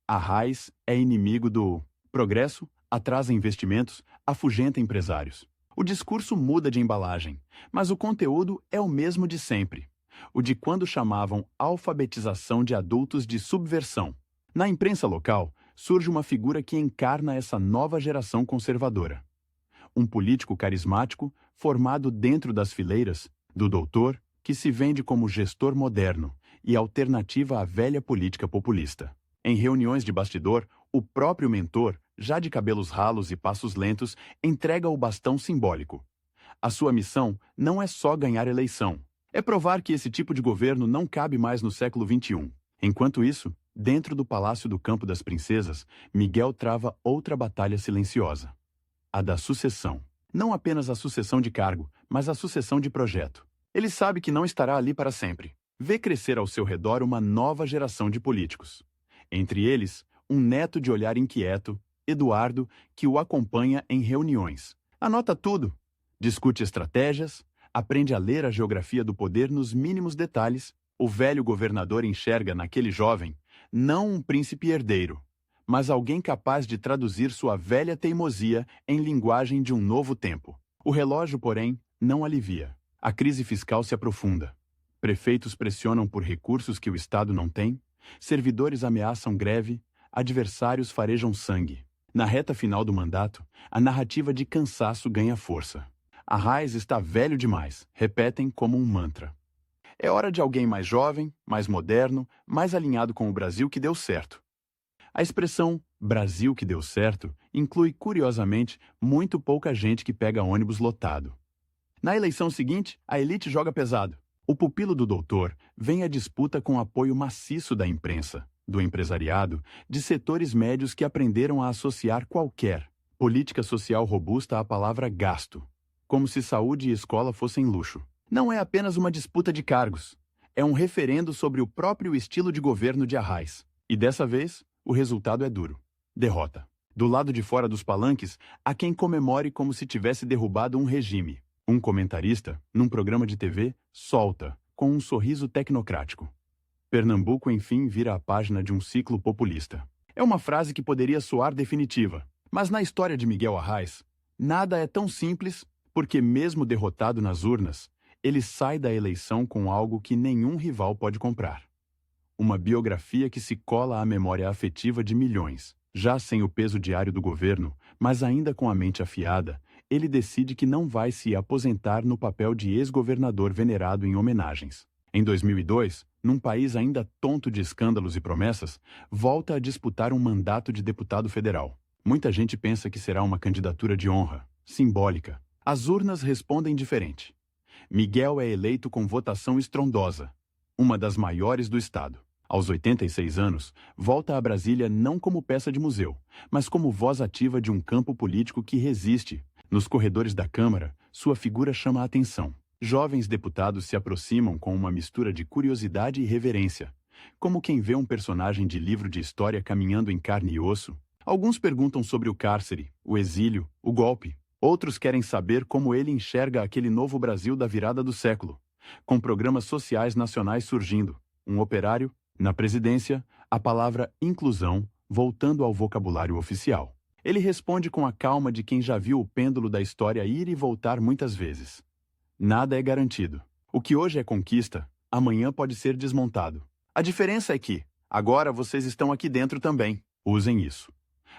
Speaker 1: Arraes é inimigo do progresso, atrasa investimentos, afugenta empresários. O discurso muda de embalagem, mas o conteúdo é o mesmo de sempre. O de quando chamavam alfabetização de adultos de subversão. Na imprensa local, surge uma figura que encarna essa nova geração conservadora. Um político carismático, formado dentro das fileiras do doutor, que se vende como gestor moderno e alternativa à velha política populista. Em reuniões de bastidor, o próprio mentor, já de cabelos ralos e passos lentos, entrega o bastão simbólico. A sua missão não é só ganhar eleição. É provar que esse tipo de governo não cabe mais no século XXI. Enquanto isso, dentro do Palácio do Campo das Princesas, Miguel trava outra batalha silenciosa. A da sucessão. Não apenas a sucessão de cargo, mas a sucessão de projeto. Ele sabe que não estará ali para sempre. Vê crescer ao seu redor uma nova geração de políticos. Entre eles, um neto de olhar inquieto, Eduardo, que o acompanha em reuniões. Anota tudo, discute estratégias, aprende a ler a geografia do poder nos mínimos detalhes. O velho governador enxerga naquele jovem não um príncipe herdeiro, mas alguém capaz de traduzir sua velha teimosia em linguagem de um novo tempo. O relógio, porém, não alivia. A crise fiscal se aprofunda. Prefeitos pressionam por recursos que o Estado não tem, servidores ameaçam greve, adversários farejam sangue. Na reta final do mandato, a narrativa de cansaço ganha força. Arraes está velho demais, repetem como um mantra. É hora de alguém mais jovem, mais moderno, mais alinhado com o Brasil que deu certo. A expressão Brasil que deu certo inclui, curiosamente, muito pouca gente que pega ônibus lotado. Na eleição seguinte, a elite joga pesado. O pupilo do doutor vem à disputa com apoio maciço da imprensa, do empresariado, de setores médios que aprenderam a associar qualquer política social robusta à palavra gasto, como se saúde e escola fossem luxo. Não é apenas uma disputa de cargos, é um referendo sobre o próprio estilo de governo de Arraes. E dessa vez, o resultado é duro. Derrota. Do lado de fora dos palanques, há quem comemore como se tivesse derrubado um regime. Um comentarista, num programa de TV, solta, com um sorriso tecnocrático: Pernambuco, enfim, vira a página de um ciclo populista. É uma frase que poderia soar definitiva, mas na história de Miguel Arraes, nada é tão simples, porque mesmo derrotado nas urnas, ele sai da eleição com algo que nenhum rival pode comprar. Uma biografia que se cola à memória afetiva de milhões. Já sem o peso diário do governo, mas ainda com a mente afiada, ele decide que não vai se aposentar no papel de ex-governador venerado em homenagens. Em 2002, num país ainda tonto de escândalos e promessas, volta a disputar um mandato de deputado federal. Muita gente pensa que será uma candidatura de honra, simbólica. As urnas respondem diferente. Miguel é eleito com votação estrondosa, uma das maiores do estado. Aos 86 anos, volta a Brasília não como peça de museu, mas como voz ativa de um campo político que resiste. Nos corredores da Câmara, sua figura chama a atenção. Jovens deputados se aproximam com uma mistura de curiosidade e reverência, como quem vê um personagem de livro de história caminhando em carne e osso. Alguns perguntam sobre o cárcere, o exílio, o golpe. Outros querem saber como ele enxerga aquele novo Brasil da virada do século, com programas sociais nacionais surgindo, um operário. Na presidência, a palavra inclusão voltando ao vocabulário oficial. Ele responde com a calma de quem já viu o pêndulo da história ir e voltar muitas vezes. Nada é garantido. O que hoje é conquista, amanhã pode ser desmontado. A diferença é que, agora vocês estão aqui dentro também. Usem isso.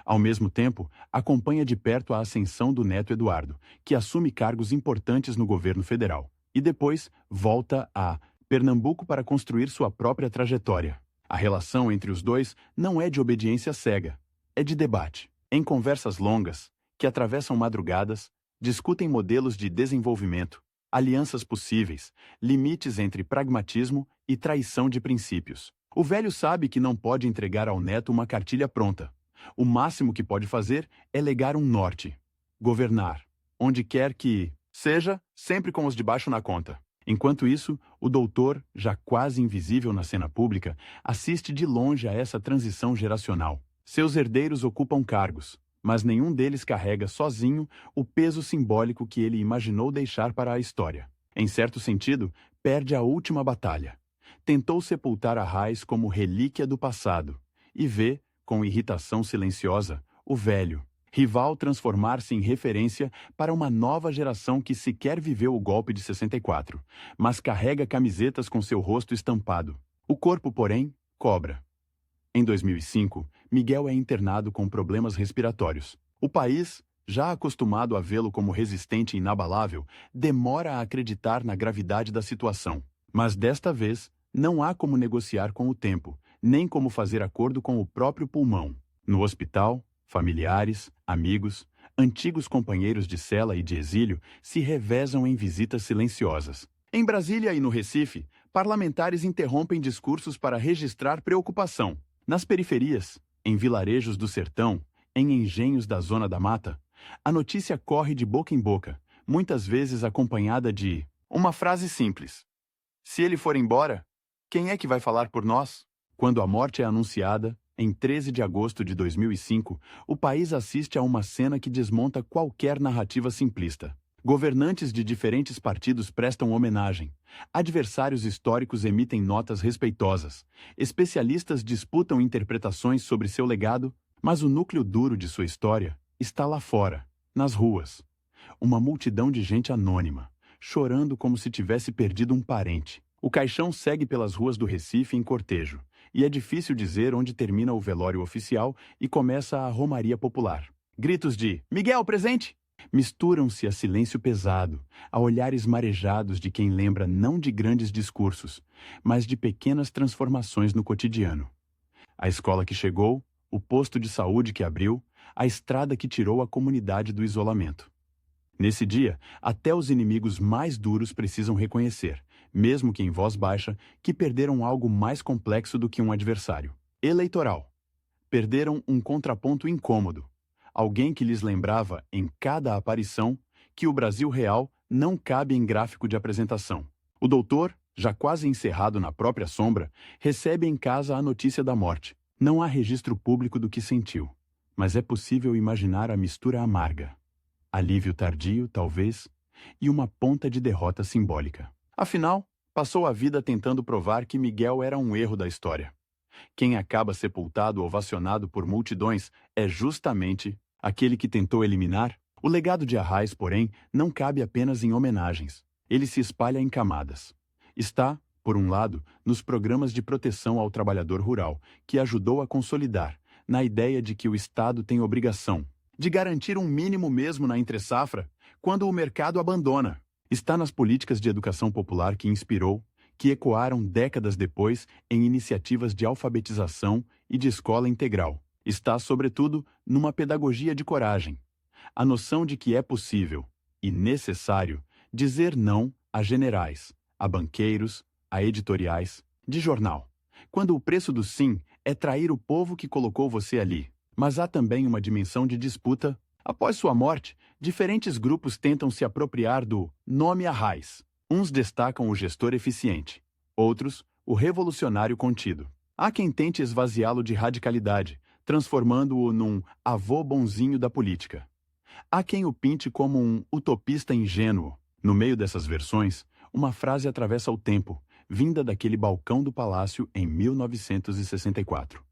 Speaker 1: Ao mesmo tempo, acompanha de perto a ascensão do neto Eduardo, que assume cargos importantes no governo federal, e depois volta a Pernambuco para construir sua própria trajetória. A relação entre os dois não é de obediência cega, é de debate. Em conversas longas, que atravessam madrugadas, discutem modelos de desenvolvimento, alianças possíveis, limites entre pragmatismo e traição de princípios. O velho sabe que não pode entregar ao neto uma cartilha pronta. O máximo que pode fazer é legar um norte. Governar, onde quer que seja, sempre com os de baixo na conta. Enquanto isso, o doutor, já quase invisível na cena pública, assiste de longe a essa transição geracional. Seus herdeiros ocupam cargos, mas nenhum deles carrega sozinho o peso simbólico que ele imaginou deixar para a história. Em certo sentido, perde a última batalha. Tentou sepultar a raiz como relíquia do passado e vê, com irritação silenciosa, o velho, rival transformar-se em referência para uma nova geração que sequer viveu o golpe de 64, mas carrega camisetas com seu rosto estampado. O corpo, porém, cobra. Em 2005, Miguel é internado com problemas respiratórios. O país, já acostumado a vê-lo como resistente e inabalável, demora a acreditar na gravidade da situação. Mas desta vez, não há como negociar com o tempo, nem como fazer acordo com o próprio pulmão. No hospital, familiares, amigos, antigos companheiros de cela e de exílio se revezam em visitas silenciosas. Em Brasília e no Recife, parlamentares interrompem discursos para registrar preocupação. Nas periferias, em vilarejos do sertão, em engenhos da zona da mata, a notícia corre de boca em boca, muitas vezes acompanhada de uma frase simples: se ele for embora, quem é que vai falar por nós? Quando a morte é anunciada, em 13 de agosto de 2005, o país assiste a uma cena que desmonta qualquer narrativa simplista. Governantes de diferentes partidos prestam homenagem. Adversários históricos emitem notas respeitosas. Especialistas disputam interpretações sobre seu legado, mas o núcleo duro de sua história está lá fora, nas ruas. Uma multidão de gente anônima, chorando como se tivesse perdido um parente. O caixão segue pelas ruas do Recife em cortejo, e é difícil dizer onde termina o velório oficial e começa a romaria popular. Gritos de "Miguel, presente!" misturam-se a silêncio pesado, a olhares marejados de quem lembra não de grandes discursos, mas de pequenas transformações no cotidiano. A escola que chegou, o posto de saúde que abriu, a estrada que tirou a comunidade do isolamento. Nesse dia, até os inimigos mais duros precisam reconhecer, mesmo que em voz baixa, que perderam algo mais complexo do que um adversário eleitoral. Perderam um contraponto incômodo. Alguém que lhes lembrava, em cada aparição, que o Brasil real não cabe em gráfico de apresentação. O doutor, já quase encerrado na própria sombra, recebe em casa a notícia da morte. Não há registro público do que sentiu, mas é possível imaginar a mistura amarga. Alívio tardio, talvez, e uma ponta de derrota simbólica. Afinal, passou a vida tentando provar que Miguel era um erro da história. Quem acaba sepultado ovacionado por multidões é justamente aquele que tentou eliminar. O legado de Arraes, porém, não cabe apenas em homenagens. Ele se espalha em camadas. Está, por um lado, nos programas de proteção ao trabalhador rural, que ajudou a consolidar, na ideia de que o Estado tem obrigação de garantir um mínimo mesmo na entre-safra, quando o mercado abandona. Está nas políticas de educação popular que inspirou, que ecoaram décadas depois em iniciativas de alfabetização e de escola integral. Está, sobretudo, numa pedagogia de coragem. A noção de que é possível, e necessário, dizer não a generais, a banqueiros, a editoriais, de jornal. Quando o preço do sim é trair o povo que colocou você ali. Mas há também uma dimensão de disputa. Após sua morte, diferentes grupos tentam se apropriar do nome Arraes. Uns destacam o gestor eficiente, outros, o revolucionário contido. Há quem tente esvaziá-lo de radicalidade, transformando-o num avô bonzinho da política. Há quem o pinte como um utopista ingênuo. No meio dessas versões, uma frase atravessa o tempo, vinda daquele balcão do palácio em 1964.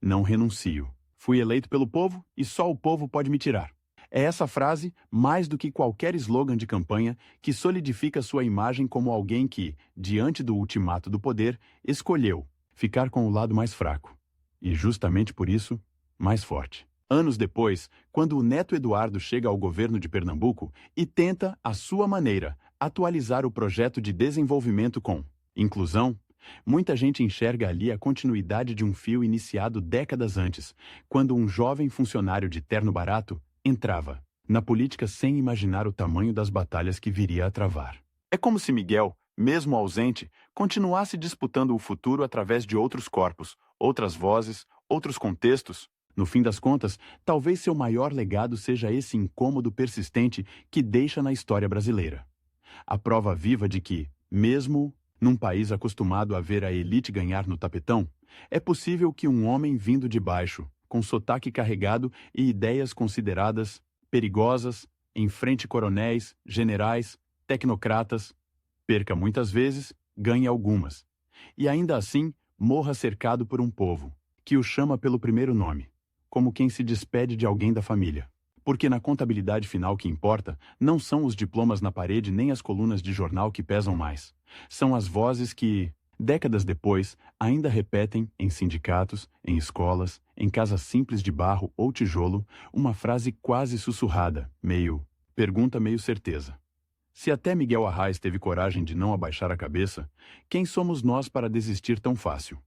Speaker 1: Não renuncio. Fui eleito pelo povo e só o povo pode me tirar. É essa frase, mais do que qualquer slogan de campanha, que solidifica sua imagem como alguém que, diante do ultimato do poder, escolheu ficar com o lado mais fraco. E justamente por isso, mais forte. Anos depois, quando o neto Eduardo chega ao governo de Pernambuco e tenta, à sua maneira, atualizar o projeto de desenvolvimento com inclusão, muita gente enxerga ali a continuidade de um fio iniciado décadas antes, quando um jovem funcionário de terno barato entrava na política sem imaginar o tamanho das batalhas que viria a travar. É como se Miguel, mesmo ausente, continuasse disputando o futuro através de outros corpos, outras vozes, outros contextos. No fim das contas, talvez seu maior legado seja esse incômodo persistente que deixa na história brasileira. A prova viva de que, mesmo num país acostumado a ver a elite ganhar no tapetão, é possível que um homem vindo de baixo, com sotaque carregado e ideias consideradas perigosas, enfrente coronéis, generais, tecnocratas, perca muitas vezes, ganhe algumas. E ainda assim, morra cercado por um povo, que o chama pelo primeiro nome, como quem se despede de alguém da família. Porque na contabilidade final que importa, não são os diplomas na parede nem as colunas de jornal que pesam mais. São as vozes que, décadas depois, ainda repetem em sindicatos, em escolas, em casas simples de barro ou tijolo, uma frase quase sussurrada, meio pergunta, meio certeza. Se até Miguel Arraes teve coragem de não abaixar a cabeça, quem somos nós para desistir tão fácil?